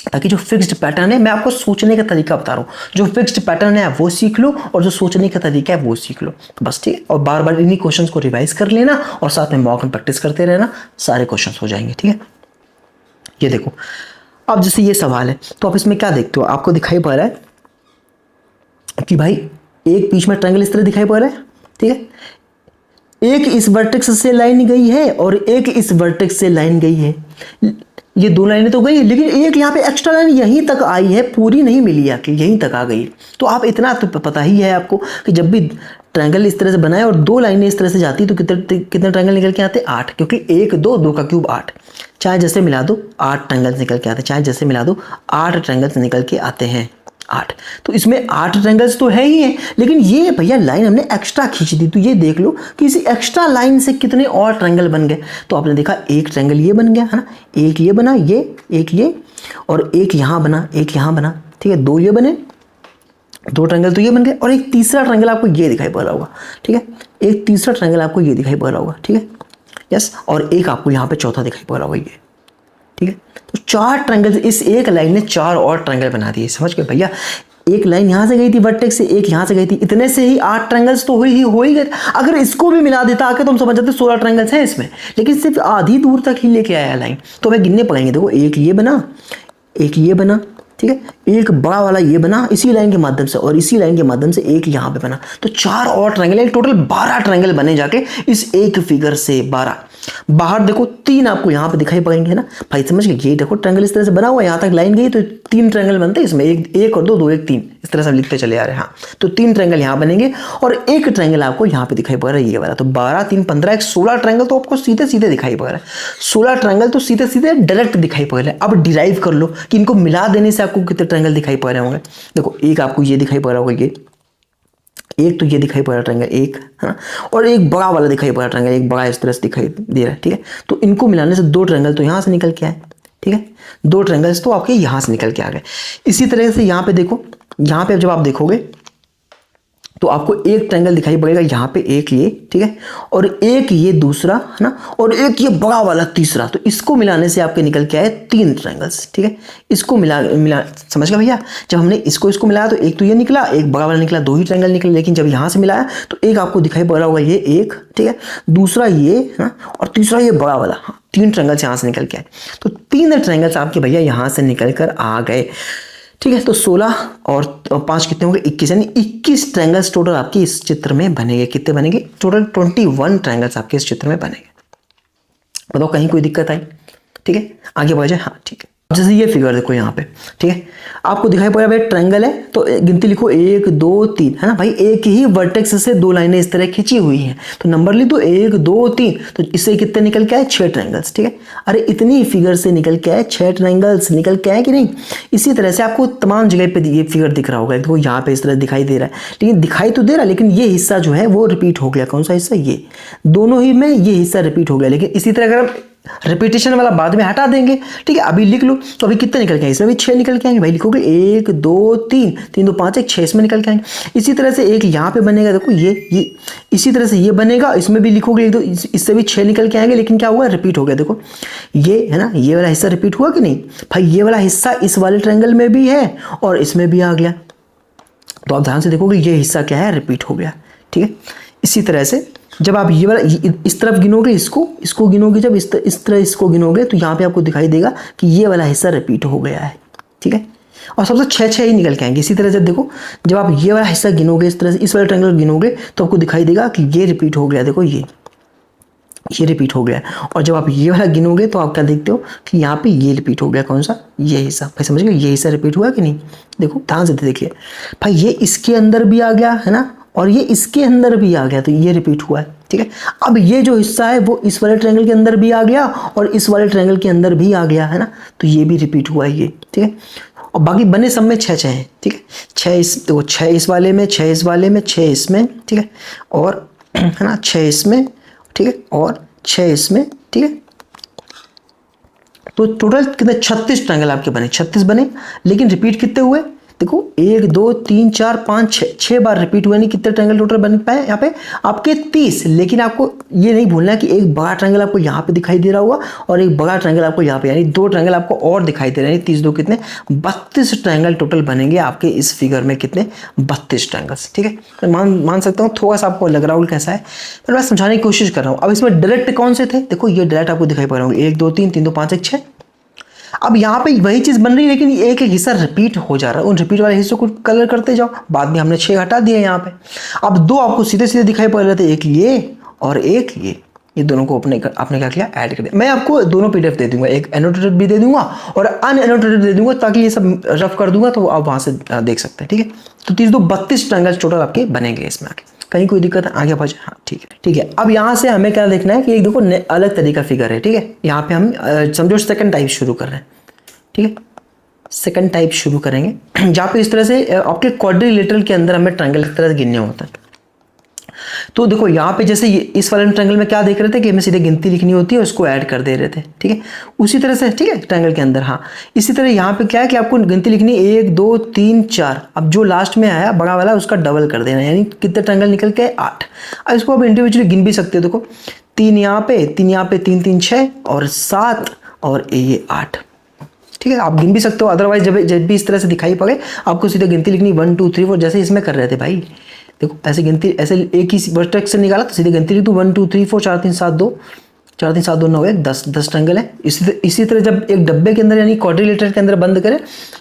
ताकि जो फिक्स्ड पैटर्न है, मैं आपको सोचने का तरीका बता रहा हूँ, जो फिक्स्ड पैटर्न है वो सीख लो और जो सोचने का तरीका है वो सीख लो, तो बस ठीक है। और बार बार इन्हीं क्वेश्चंस को रिवाइज कर लेना और साथ में मॉक में प्रैक्टिस करते रहना, सारे क्वेश्चंस हो जाएंगे। ठीक है, ये देखो अब जैसे ये सवाल है तो आप इसमें क्या देखते हो, आपको दिखाई पड़ रहा है कि भाई एक बीच में ट्रायंगल इस तरह दिखाई पड़ रहा है। ठीक है, एक इस वर्टेक्स से लाइन गई है और एक इस वर्टेक्स से लाइन गई है, ये दो लाइनें तो गई, लेकिन एक यहाँ पे एक्स्ट्रा लाइन यहीं तक आई है, पूरी नहीं मिली आके यहीं तक आ गई। तो आप इतना तो पता ही है आपको कि जब भी ट्रायंगल इस तरह से बनाए और दो लाइनें इस तरह से जाती तो कितने ट्रायंगल निकल के आते 8, क्योंकि 1 2 2 का क्यूब 8, चाहे जैसे मिला दो 8 ट्रायंगल्स निकल के आते हैं, चाहे जैसे मिला दो 8 ट्रायंगल्स निकल के आते हैं 8। तो इसमें 8 ट्रायंगल्स तो है ही है, लेकिन ये भैया लाइन हमने एक्स्ट्रा खींच दी, तो ये देख लो कि इस एक्स्ट्रा लाइन से कितने और ट्रायंगल बन गए। तो आपने देखा एक ट्रायंगल ये बन गया है ना, एक ये बना, ये एक ये और एक यहाँ बना, एक यहाँ बना। ठीक है, 2 ये बने, 2 ट्रायंगल तो ये बन गए और एक तीसरा ट्रायंगल आपको ये दिखाई पड़ रहा होगा। ठीक है, एक तीसरा ट्रायंगल आपको ये दिखाई पड़ रहा होगा। ठीक है, यस, और एक आपको यहाँ पे चौथा दिखाई पड़ रहा होगा ये। ठीक है, तो 4 ट्रायंगल, इस एक लाइन ने 4 और ट्रायंगल बना दिए। समझ गए भैया, एक लाइन यहाँ से गई थी वर्टेक्स से, एक यहाँ से गई थी, इतने से ही 8 ट्रायंगल्स तो हो ही गए। अगर इसको भी मिला देता आके तो हम समझ जाते 16 ट्रायंगल्स हैं इसमें, लेकिन सिर्फ आधी दूर तक ही लेके आया लाइन। तो हमें गिनने पड़ेंगे, देखो एक ये बना, एक ये बना, ठीक है, एक बड़ा वाला ये बना इसी लाइन के माध्यम से और इसी लाइन के माध्यम से एक यहाँ पे बना, तो 4 और ट्रायंगल, टोटल 12 ट्रायंगल बने जाके इस एक फिगर से। 12 बाहर देखो 3 आपको यहाँ पे दिखाई पड़ेंगे, है ना भाई, समझ गए? ये देखो ट्रायंगल इस तरह से बना हुआ है, यहाँ तक लाइन गई तो 3 ट्रायंगल बनते हैं इसमें, एक और 2 2 1 3 इस तरह से लिखते चले आ रहे हैं। हाँ, तो 3 ट्रायंगल यहाँ बनेंगे और एक ट्रायंगल आपको यहाँ पे दिखाई पड़ रहा है ये वाला। तो 12 3 15 16 ट्रायंगल तो आपको सीधे सीधे दिखाई पड़ रहा है। 16 ट्रायंगल तो सीधे सीधे डायरेक्ट दिखाई पड़ रहे हैं। अब डिराइव कर लो कि इनको मिला देने से आपको कितने ट्रायंगल दिखाई पड़ रहे होंगे। देखो एक आपको ये दिखाई पड़ रहा होगा, ये एक तो ये दिखाई पड़ रहा ट्रायंगल एक, है ना, और एक बड़ा वाला दिखाई पड़ रहा ट्रायंगल, एक बड़ा इस तरह से दिखाई दे रहा है। ठीक है, तो इनको मिलाने से 2 ट्रायंगल तो यहाँ से निकल के आए। ठीक है, 2 ट्रायंगल्स तो आपके यहाँ से निकल के आ गए। इसी तरह से यहाँ पे देखो, यहाँ पे जब आप देखोगे तो आपको एक ट्रायंगल दिखाई पड़ेगा यहाँ पे, एक ये, ठीक है, और एक ये दूसरा, है ना, और एक ये बड़ा वाला तीसरा। तो इसको मिलाने से आपके निकल के आए 3 ट्रायंगल्स। ठीक है, इसको मिला समझ गया भैया? जब हमने इसको मिलाया तो एक तो ये निकला, एक बड़ा वाला निकला, 2 ही ट्रायंगल निकले। लेकिन जब यहाँ से मिलाया तो एक आपको दिखाई पड़ रहा होगा ये एक, ठीक है, दूसरा ये, है, और तीसरा ये बड़ा वाला। 3 ट्रायंगल्स यहाँ से निकल के आए, तो 3 ट्रायंगल्स आपके भैया यहाँ से निकल कर आ गए। ठीक है, तो 16 और 5 कितने होंगे 21, यानी 21 ट्रायंगल्स टोटल आपके इस चित्र में बनेंगे। कितने बनेंगे टोटल? 21 ट्रायंगल्स आपके इस चित्र में बनेंगे। बताओ कहीं कोई दिक्कत आई? ठीक है, आगे बढ़ जाए। हाँ ठीक है, जैसे ये फिगर देखो यहाँ पे, ठीक है, आपको दिखाई पड़ रहा है ट्रायंगल है तो गिनती लिखो 1 2 3, है ना भाई, एक ही वर्टेक्स से 2 लाइनें इस तरह खींची हुई हैं तो नंबर लिख दो 1 2 3, तो इससे कितने निकल के आए 6 ट्रायंगल्स। ठीक है, अरे इतनी फिगर से निकल के आए 6 ट्रायंगल्स निकल के आए कि नहीं? इसी तरह से आपको तमाम जगह पे ये फिगर दिख रहा होगा, देखो यहाँ पे इस तरह दिखाई दे रहा है, लेकिन दिखाई तो दे रहा है लेकिन ये हिस्सा जो है वो रिपीट हो गया। कौन सा हिस्सा? ये दोनों ही में ये हिस्सा रिपीट हो गया। लेकिन इसी तरह अगर हम रिपीटेशन वाला बाद में हटा देंगे, ठीक है, अभी लिख लो तो अभी कितने निकल के आएंगे? इसमें भी 6 निकल के आएंगे भाई, लिखोगे 1 2 3 3 2 5 1 6 इसमें निकल के आएंगे। इसी तरह से एक यहाँ पे बनेगा, देखो ये इसी तरह से ये बनेगा, इसमें भी लिखोगे 1 2, इससे भी 6 निकल के आएंगे, लेकिन क्या हुआ? रिपीट हो गया। देखो ये है ना, ये वाला हिस्सा रिपीट हुआ कि नहीं भाई? ये वाला हिस्सा इस वाले ट्रायंगल में भी है और इसमें भी आ गया, तो आप ध्यान से देखोगे ये हिस्सा क्या है? रिपीट हो गया। ठीक है, इसी तरह से जब आप ये वाला इस तरफ गिनोगे, इसको गिनोगे, जब इस तरह इसको गिनोगे तो यहाँ पे आपको दिखाई देगा कि ये वाला हिस्सा रिपीट हो गया है। ठीक है, और सबसे 6 ही निकल के आएंगे। इसी तरह से देखो जब आप ये वाला हिस्सा गिनोगे, इस तरह से इस वाले ट्रायंगल गिनोगे तो आपको दिखाई देगा कि ये रिपीट हो गया। देखो ये ये रिपीट हो गया। और जब आप ये वाला गिनोगे तो आप क्या देखते हो कि यहाँ पे ये रिपीट हो गया, कौन सा, ये हिस्सा। भाई समझ गए, ये हिस्सा रिपीट हुआ कि नहीं, देखो ध्यान से देखिए भाई, ये इसके अंदर भी आ गया है ना, और ये इसके अंदर भी आ गया, तो ये रिपीट हुआ है, ठीक है। अब ये जो हिस्सा है वो इस वाले ट्रायंगल के अंदर भी आ गया और इस वाले ट्रायंगल के अंदर भी आ गया है ना, तो ये भी रिपीट हुआ है ये, ठीक है। और बाकी बने सब में 6 6 हैं, ठीक है। 6 इस, देखो 6 इस वाले में, 6 इस वाले में, 6 इसमें, ठीक है, और है ना 6 इसमें, ठीक है, और 6 इसमें, ठीक है। तो टोटल कितने 36 ट्रायंगल आपके बने, 36 बने, लेकिन रिपीट कितने हुए, देखो 1 2 3 4 5 6, 6 बार रिपीट हुए, नहीं कितने ट्रायंगल टोटल बन पाए यहाँ पे आपके 30। लेकिन आपको ये नहीं भूलना कि एक बड़ा ट्रायंगल आपको यहाँ पे दिखाई दे रहा होगा और एक बड़ा ट्रायंगल आपको यहाँ पे, यानी 2 ट्रायंगल आपको और दिखाई दे रहे हैं। 30 2 कितने, 32 ट्रायंगल टोटल बनेंगे आपके इस फिगर में, कितने, 32 ट्रायंगल्स, ठीक है। मैं मान सकता हूँ थोड़ा सा आपको लग रहा होगा कैसा है, पर मैं समझाने की कोशिश कर रहा हूँ। अब इसमें डायरेक्ट कौन से थे, देखो ये डायरेक्ट आपको दिखाई पड़ रहा होंगे, 1 2 3 3 2 5 1 6। अब यहाँ पे वही चीज़ बन रही है, लेकिन एक एक हिस्सा रिपीट हो जा रहा है। उन रिपीट वाले हिस्सों को कलर करते जाओ। बाद में हमने 6 हटा दिए यहाँ पे। अब 2 आपको सीधे सीधे दिखाई पड़ रहे थे, एक ये और एक ये दोनों को आपने क्या किया, ऐड कर दिया। मैं आपको दोनों पीडीएफ दे दूंगा, एक एनोटेटेड भी दे दूंगा और अनएनोटेटेड दे दूंगा, ताकि ये सब रफ कर दूंगा तो आप वहाँ से देख सकते हैं, ठीक है। तो 30 2 32 ट्रायंगल्स टोटल आपके बनेंगे इसमें आगे। कहीं कोई दिक्कत है, आगे बढ़, हाँ ठीक है, ठीक है। अब यहाँ से हमें क्या देखना है कि एक देखो अलग तरीका फिगर है, ठीक है। यहाँ पे हम समझो सेकंड टाइप शुरू कर रहे हैं, ठीक है। सेकंड टाइप शुरू करेंगे जहाँ पे इस तरह से आपके क्वाड्रिलेटरल के अंदर हमें ट्रायंगल की तरह से गिनने होता है। तो देखो यहाँ पे जैसे इस वाले ट्रायंगल में क्या देख रहे थे कि हमें सीधे गिनती लिखनी होती है, उसको ऐड कर दे रहे थे, ठीक है। उसी तरह से, ठीक है, ट्रायंगल के अंदर, हाँ इसी तरह यहाँ पे क्या है कि आपको गिनती लिखनी 1 2 3 4। अब जो लास्ट में आया बड़ा वाला उसका डबल कर देना, यानी कितने ट्रायंगल निकल के 8। अब इसको आप इंडिविजुअली गिन भी सकते हो। देखो 3 यहाँ पे, 3 यहाँ पे, 3 3 6 और 7 और ये 8, ठीक है। आप गिन भी सकते हो, अदरवाइज जब भी इस तरह से दिखाई पड़े आपको सीधे गिनती लिखनी 1 2 3 4, जैसे इसमें कर रहे थे भाई। देखो ऐसे गिनती, ऐसे एक ही वर्टेक्स से निकाला तो सीधे गिनती लिख दो 1 2 3 4 4 3 7 2 4 3 7 2 9 1 10 ट्रायंगल है। इसी तरह जब एक डब्बे के अंदर यानी क्वाड्रिलेटरल के अंदर बंद करें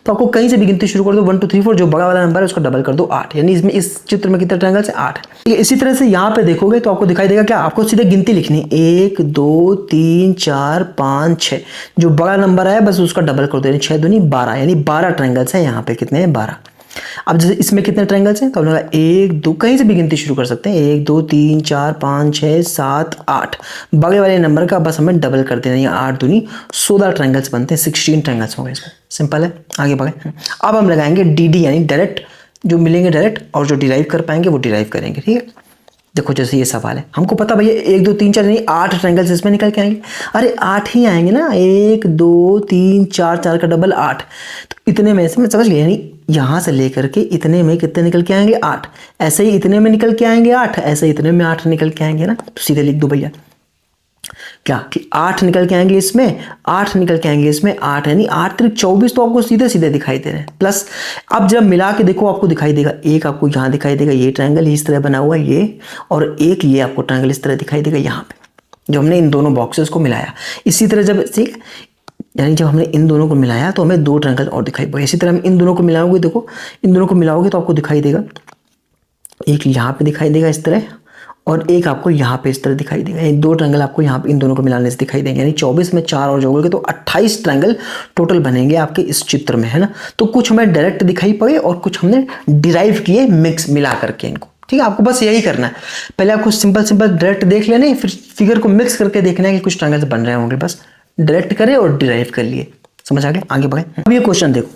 तो आपको कहीं से भी गिनती शुरू कर दो 1 2 3 4, जो बड़ा वाला नंबर है उसका डबल कर दो 8, यानी इसमें इस चित्र में कितने ट्रायंगल्स है 8। इसी तरह से यहाँ पे देखोगे तो आपको दिखाई देगा क्या, आपको सीधे गिनती लिखनी 1 2 3 4 5 6, जो बड़ा नंबर है बस उसका डबल कर दो, यानी 6 दूनी 12, यानी 12 ट्रायंगल्स है यहाँ पे, कितने हैं 12। अब जैसे इसमें कितने ट्रायंगल्स हैं तो हम लोग 1 2 कहीं से भी गिनती शुरू कर सकते हैं, 1 2 3 4 5 6 7 8, बड़े वाले नंबर का बस हमें डबल कर देना, या 8 दूनी 16 ट्रायंगल्स बनते हैं, 16 ट्रायंगल्स हो गए इसमें। सिंपल है, आगे बढ़े। अब हम लगाएंगे डी यानी डायरेक्ट, जो मिलेंगे डायरेक्ट और जो डिराइव कर पाएंगे वो डिराइव करेंगे, ठीक है। देखो जैसे ये सवाल है, हमको पता भैया 1 2 3 4 यानी 8 ट्रायंगल्स इसमें निकल के आएंगे। अरे 8 ही आएंगे ना, 1 2 3 4, 4 का डबल 8, तो इतने में से समझ गए, यानी यहाँ से लेकर के इतने में कितने निकल के आएंगे 8, ऐसे ही इतने में निकल के आएंगे 8, ऐसे ही इतने में 8 निकल के आएंगे ना, तो सीधे लिख दो भैया क्या कि 8 निकल के आएंगे इसमें, 8 निकल के आएंगे इसमें, 8 यानी 8 3 24, तो आपको सीधे सीधे दिखाई दे रहे हैं। प्लस अब जब मिला के देखो आपको दिखाई देगा, एक आपको यहाँ दिखाई देगा, ये ट्रायंगल इस तरह बना हुआ है ये, और एक ये आपको ट्रायंगल इस तरह दिखाई देगा यहाँ पे, जो हमने इन दोनों बॉक्सेस को मिलाया। इसी तरह जब, ठीक, यानी जब हमने इन दोनों को मिलाया तो हमें 2 ट्रायंगल और दिखाई पड़े। इसी तरह हम इन दोनों को मिलाओगे, देखो इन दोनों को मिलाओगे तो आपको दिखाई देगा, एक यहाँ पे दिखाई देगा इस तरह, और एक आपको यहाँ पे इस तरह दिखाई देगा। यानी 2 ट्रायंगल आपको यहाँ पे इन दोनों को मिलाने से दिखाई देंगे, यानी 24 में 4 और जोड़ोगे तो 28 ट्रायंगल टोटल बनेंगे आपके इस चित्र में, है ना। तो कुछ हमें डायरेक्ट दिखाई पड़े और कुछ हमने डिराइव किए मिक्स मिला करके इनको, ठीक है। आपको बस यही करना है, पहले आपको सिंपल डायरेक्ट देख लेना, फिर फिगर को मिक्स करके देखना है कि कुछ ट्रायंगल बन रहे होंगे, बस डायरेक्ट करें और डिराइव कर लिए। समझ आ गया, आगे बढ़े। अब ये क्वेश्चन देखो,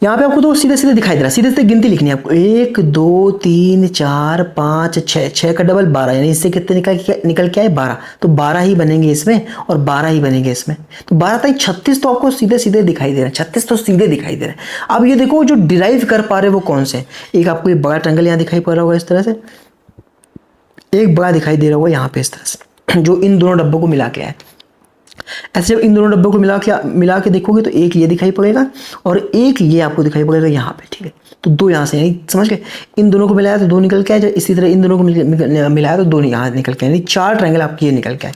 यहाँ पे आपको तो सीधे सीधे दिखाई दे रहा है, सीधे सीधे गिनती लिखनी है आपको, 1 2 3 4 5 6, 6 का डबल 12, यानी इससे कितने निकल के आए 12, तो 12 ही बनेंगे इसमें और 12 ही बनेंगे इसमें, तो 12 तक 36 तो आपको सीधे सीधे दिखाई दे रहा है, 36 तो सीधे दिखाई दे रहा है। अब ये देखो जो डिराइव कर पा रहे वो कौन से, एक आपको ये बड़ा ट्रायंगल यहाँ दिखाई पड़ रहा होगा इस तरह से, एक बड़ा दिखाई दे रहा होगा यहाँ पे इस तरह से, जो इन दोनों डब्बों को मिला के आए। ऐसे जब इन दोनों डब्बों को मिला के देखोगे तो एक ये दिखाई पड़ेगा और एक ये आपको दिखाई पड़ेगा यहाँ पे, ठीक है। तो 2 यहाँ से, यानी समझ गए, इन दोनों को मिलाया तो 2 निकल के आए, इसी तरह इन दोनों को मिलाया तो 2 यहाँ निकल के आए, यानी 4 ट्रायंगल आपके ये निकल के आए।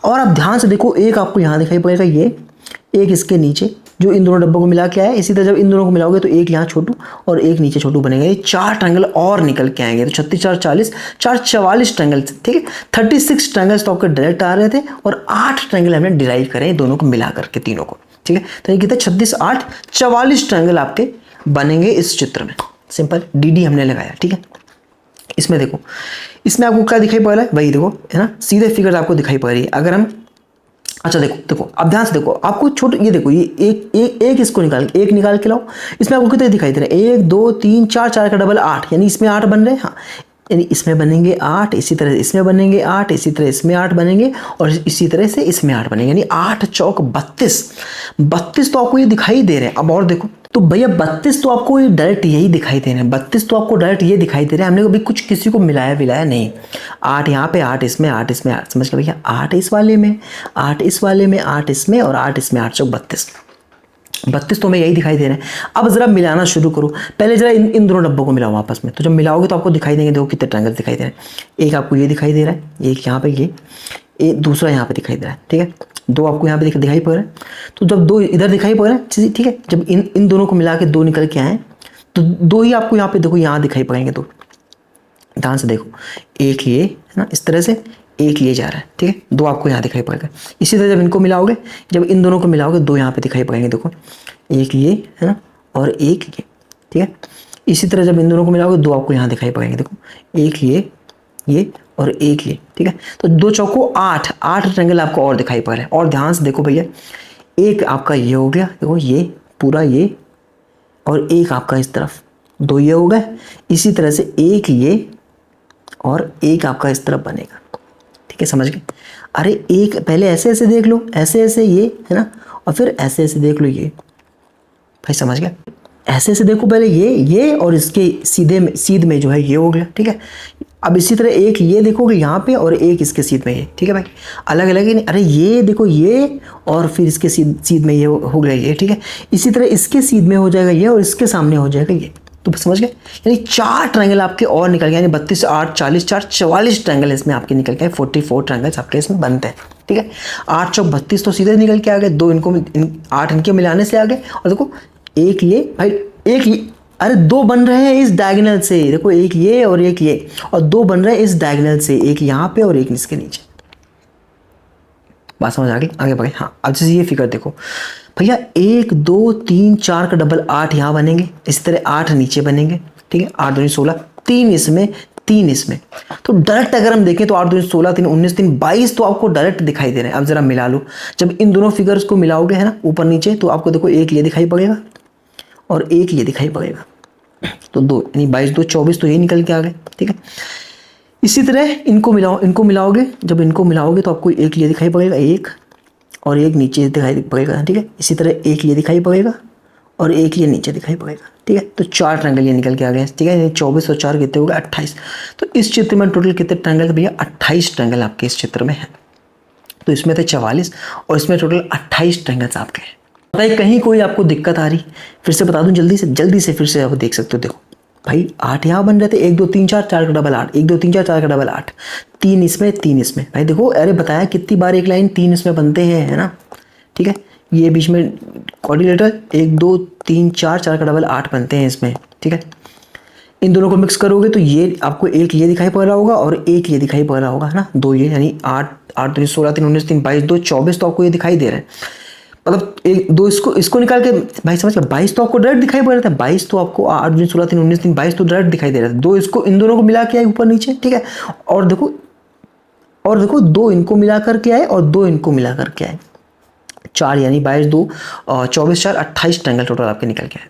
और आप ध्यान से देखो, एक आपको यहाँ दिखाई पड़ेगा ये, एक इसके नीचे, जो इन दोनों डब्बों को मिला के आया। इसी तरह जब इन दोनों को मिलाओगे तो एक यहाँ छोटू और एक नीचे छोटू बनेगा, ये 4 ट्रायंगल और निकल के आएंगे। तो 36 4 40, 4 44 ट्रायंगल, ठीक है। 36 ट्रायंगल्स तो आपके डायरेक्ट आ रहे थे और 8 ट्रायंगल हमने डिराइव करे दोनों को मिला करके, तीनों को, ठीक है। तो ये कितने 36 8 44 ट्रायंगल आपके बनेंगे इस चित्र में। सिंपल डी हमने लगाया, ठीक है। इसमें देखो, इसमें आपको क्या दिखाई पड़ रहा है, वही देखो, है ना, सीधे फिगर आपको दिखाई पड़ रही है। अगर हम, अच्छा देखो अब ध्यान से देखो, आपको छोटे, ये देखो, ये एक इसको निकाल के लाओ। इसमें आपको कितने दिखाई दे रहे हैं, 1 2 3 4, 4 का डबल 8, यानी इसमें 8 बन रहे हैं। हाँ, यानी इसमें बनेंगे 8, इसी तरह इसमें बनेंगे 8, इसी तरह इसमें 8 बनेंगे और इसी तरह से इसमें 8 बनेंगे, यानी 8 चौक 32 तो आपको ये दिखाई दे रहे हैं। अब और देखो, तो भैया 32 तो आपको ये डायरेक्ट यही दिखाई दे रहे हैं, 32 तो आपको डायरेक्ट ये दिखाई दे रहे हैं। हमने कभी कुछ किसी को मिलाया विलाया नहीं। 8 यहाँ पे, 8 इसमें, 8 इसमें, 8, समझ गए भैया, 8 इस वाले में, 8 इस वाले में, 8 इसमें और 8 इसमें, 8 चौक 32 तो हमें यही दिखाई दे रहे हैं। अब जरा मिलाना शुरू करो। पहले जरा इन दोनों डब्बों को मिलाओ आपस में, तो जब मिलाओगे तो आपको दिखाई देंगे, देखो कितने ट्रायंगल दिखाई दे रहे हैं। एक आपको ये दिखाई दे रहा है, एक यहाँ पे ये दूसरा यहाँ पे दिखाई दे रहा है, ठीक है। 2 आपको यहाँ पे दिखाई पड़ रहे हैं। तो जब 2 इधर दिखाई पड़ रहे हैं, ठीक है, जब इन दोनों को मिला के 2 निकल के आए तो 2 ही आपको यहाँ पे देखो, यहाँ दिखाई पड़ेंगे 2। ध्यान से देखो, एक ये है ना, इस तरह से एक ये जा रहा है, ठीक है, 2 आपको यहाँ दिखाई पड़ेगा। इसी तरह जब इनको मिलाओगे, जब इन दोनों को मिलाओगे 2 यहाँ पे दिखाई पड़ेंगे, देखो, एक ये है ना और एक ये, ठीक है। इसी तरह जब इन दोनों को मिलाओगे 2 आपको यहाँ दिखाई पड़ेंगे, देखो, एक ये और एक ये, ठीक है। तो 2 चौको 8 ट्रायंगल आपको और दिखाई पड़ रहे हैं। और ध्यान से देखो भैया, एक आपका ये हो गया, देखो ये पूरा ये, और एक आपका इस तरफ, 2 ये हो गए। इसी तरह से एक ये और एक आपका इस तरफ बनेगा, ठीक है, समझ गए। अरे एक पहले ऐसे देख लो, ऐसे ये है ना, और फिर ऐसे देख लो ये, भाई समझ गए। ऐसे देखो, पहले ये और इसके सीध में जो है ये हो गया, ठीक है। अब इसी तरह एक ये देखोगे यहाँ पे और एक इसके सीध में ये, ठीक है भाई, अलग अलग ही नहीं। अरे ये देखो, ये और फिर इसके सीध में ये हो गया ये, ठीक है। इसी तरह इसके सीध में हो जाएगा ये और इसके सामने हो जाएगा ये, तो समझ गए। यानी 4 ट्रायंगल आपके और निकल गए, यानी 32 8 40 4 44 ट्रायंगल इसमें आपके निकल गए। 44 ट्रायंगल्स आपके इसमें बनते हैं, ठीक है। 8 चौक 32 तो सीधे निकल के आ गए, 2 इनको 8 इनके मिलाने से आ गए। और देखो एक ये भाई, एक ये, अरे 2 बन रहे हैं इस डायगोनल से, देखो एक ये और एक ये, और 2 बन रहे हैं इस डायगोनल से, एक यहाँ पे और एक इसके नीचे। बात समझ आ गई, आगे बढ़े। हाँ, अब जैसे ये फिगर देखो भैया, 1 2 3 4 का डबल 8 यहाँ बनेंगे, इसी तरह 8 नीचे बनेंगे, ठीक है। 8 2 16, 3 इसमें 3 इसमें। तो डायरेक्ट अगर हम देखें तो 8 2 16 3 19 3 22 तो आपको डायरेक्ट दिखाई दे रहे हैं। अब जरा मिला लो, जब इन दोनों फिगर्स को मिलाओगे है ना ऊपर नीचे, तो आपको देखो एक ये दिखाई पड़ेगा और एक ये दिखाई पड़ेगा, तो 2 यानी 22 2 24 तो ये निकल के आ गए, ठीक है। इसी तरह इनको मिलाओगे, जब इनको मिलाओगे तो आपको एक ये दिखाई पड़ेगा, एक और एक नीचे दिखाई पड़ेगा, ठीक है। इसी तरह एक ये दिखाई पड़ेगा और एक ये नीचे दिखाई पड़ेगा, ठीक है। तो 4 ट्रायंगल ये निकल के आ गए, ठीक है। 24 और 4 कितने हो गए, 28। तो इस चित्र में टोटल कितने ट्रायंगल भैया, 28 ट्रायंगल आपके इस चित्र में है। तो इसमें थे 44 और इसमें टोटल 28 ट्रायंगल्स आपके हैं। बताइए कहीं कोई आपको दिक्कत आ रही, फिर से बता दूं जल्दी से फिर से आप देख सकते हो। देखो भाई 8 यहाँ बन रहे थे, 1 2 3 4 4 का डबल 8, 1 2 3 4 4 का डबल 8, 3 इसमें 3 इसमें। भाई देखो, अरे बताया कितनी बार एक लाइन 3 इसमें बनते हैं, है ना, ठीक है। ये बीच में क्वाड्रिलेटरल 1 2 3 4 4 का डबल 8 बनते हैं इसमें, ठीक है। इन दोनों को मिक्स करोगे तो ये आपको एक ये दिखाई पड़ रहा होगा और एक ये दिखाई पड़ रहा होगा, है ना, 2 ये, यानी 8 8 3 16 3 19 3 22 2 24 तो आपको ये दिखाई दे रहे हैं। मतलब 1 2 इसको निकाल के भाई समझ गए, 22 तो आपको डायरेक्ट दिखाई पड़ रहा था, 22 तो आपको 8 2 16 3 19 3 22 तो डायरेक्ट दिखाई दे रहा था। 2 इसको इन दोनों को मिला के आए ऊपर नीचे, ठीक है। और देखो 2 इनको मिला करके आए और 2 इनको मिला करके आए, 4 यानी 22 2 24 4 28 ट्रायंगल टोटल आपके निकल के आए।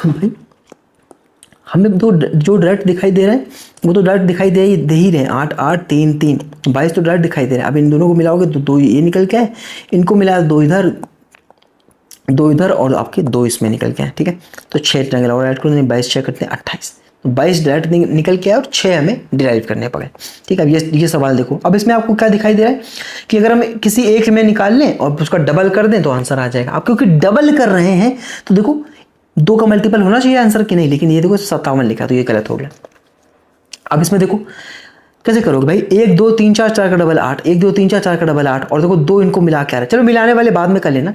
भाई हमें जो डायरेक्ट दिखाई दे रहे हैं वो तो डायरेक्ट दिखाई दे ही रहे हैं, 8 8 3 3 22 तो डायरेक्ट दिखाई दे रहे हैं। अब इन दोनों को मिलाओगे तो 2 ये निकल के आए, इनको मिलाया 2 इधर और आपके 2 इसमें निकल के आए, ठीक है। तो 6 ट्रायंगल और ऐड करो, 22 6 करते हैं 28, तो 22 डायरेक्ट निकल के आए और 6 हमें डिराइव करने पड़े, ठीक है। अब ये सवाल देखो, अब इसमें आपको क्या दिखाई दे रहा है कि अगर हम किसी एक में निकाल लें और उसका डबल कर दें तो आंसर आ जाएगा। अब क्योंकि डबल कर रहे हैं तो देखो 2 का मल्टीपल होना चाहिए आंसर की नहीं, लेकिन ये देखो 57 लिखा तो ये गलत हो गया। अब इसमें देखो कैसे करोगे भाई, 1 2 3 4 4 का डबल 8, 1 2 3 4 4 का डबल 8, और देखो 2 इनको मिला के आ रहा है। चलो मिलाने वाले बाद में कर लेना,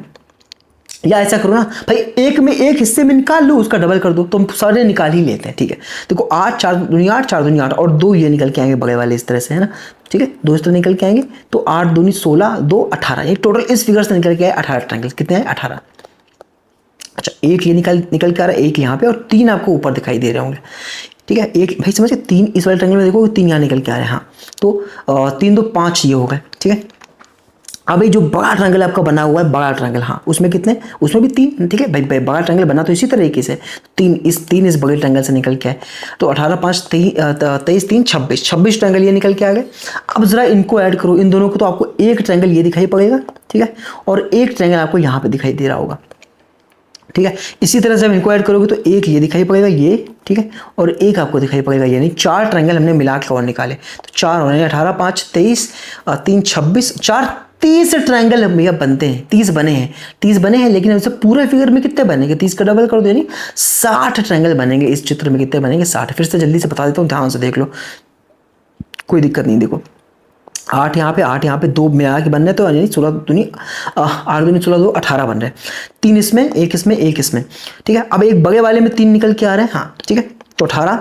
या ऐसा करो ना भाई, एक में एक हिस्से में निकाल लो, उसका डबल कर दो, तो हम सारे निकाल ही लेते हैं। ठीक है, देखो 8 4 दूनी 8, 4 दूनी 8, और 2 ये निकल के आएंगे बगल वाले इस तरह से, है ना। ठीक है, 2 इस तरह निकल के आएंगे, तो 8 दूनी 16, 2 18, ये टोटल इस फिगर से निकल के आए 18 ट्रायंगल। कितने हैं? 18। अच्छा, एक ये निकल के आ रहा है, एक यहाँ पे, और 3 आपको ऊपर दिखाई दे रहे होंगे। ठीक है, एक भाई समझ गए, 3 इस वाले ट्रायंगल में देखो 3 यहाँ निकल के आ रहे हैं। हाँ, तो 3 2 5 ये हो गए। ठीक है, अब ये जो बड़ा ट्रायंगल आपका बना हुआ है, बड़ा ट्रायंगल, हाँ उसमें कितने, उसमें भी 3। ठीक है भाई, बड़ा ट्रायंगल बना तो इसी तरीके से 3 इस बड़े ट्रायंगल से निकल के आए, तो 18 5 23 3 26 ट्रायंगल ये निकल के आ गए। अब जरा इनको ऐड करो, इन दोनों को, तो आपको एक ट्रायंगल ये दिखाई पड़ेगा। ठीक है, और एक ट्रायंगल आपको यहाँ पे दिखाई दे रहा होगा। ठीक है, इसी तरह से आप इनको ऐड करोगे तो एक ये दिखाई पड़ेगा ये। ठीक है, और एक आपको दिखाई पड़ेगा, यानी 4 ट्रायंगल हमने मिला के और निकाले, तो 4 हो रहे हैं, 18 5 23 3 26, 4 30 ट्रायंगल भैया बनते हैं, 30 बने हैं, लेकिन इससे पूरे फिगर में कितने बनेंगे, 30 का डबल कर दो यानी 60 ट्रायंगल बनेंगे। इस चित्र में कितने बनेंगे? 60। फिर से जल्दी से बता देता हूँ, ध्यान से देख लो, कोई दिक्कत नहीं। देखो 8 यहाँ पे 2 मिला के बन रहे, तो यानी 16 दूनी 8 दूनी 16 2 18 बन रहे हैं। 3 इसमें, एक इसमें। ठीक है, अब एक बड़े वाले में 3 निकल के आ रहे हैं। हाँ ठीक है, तो 18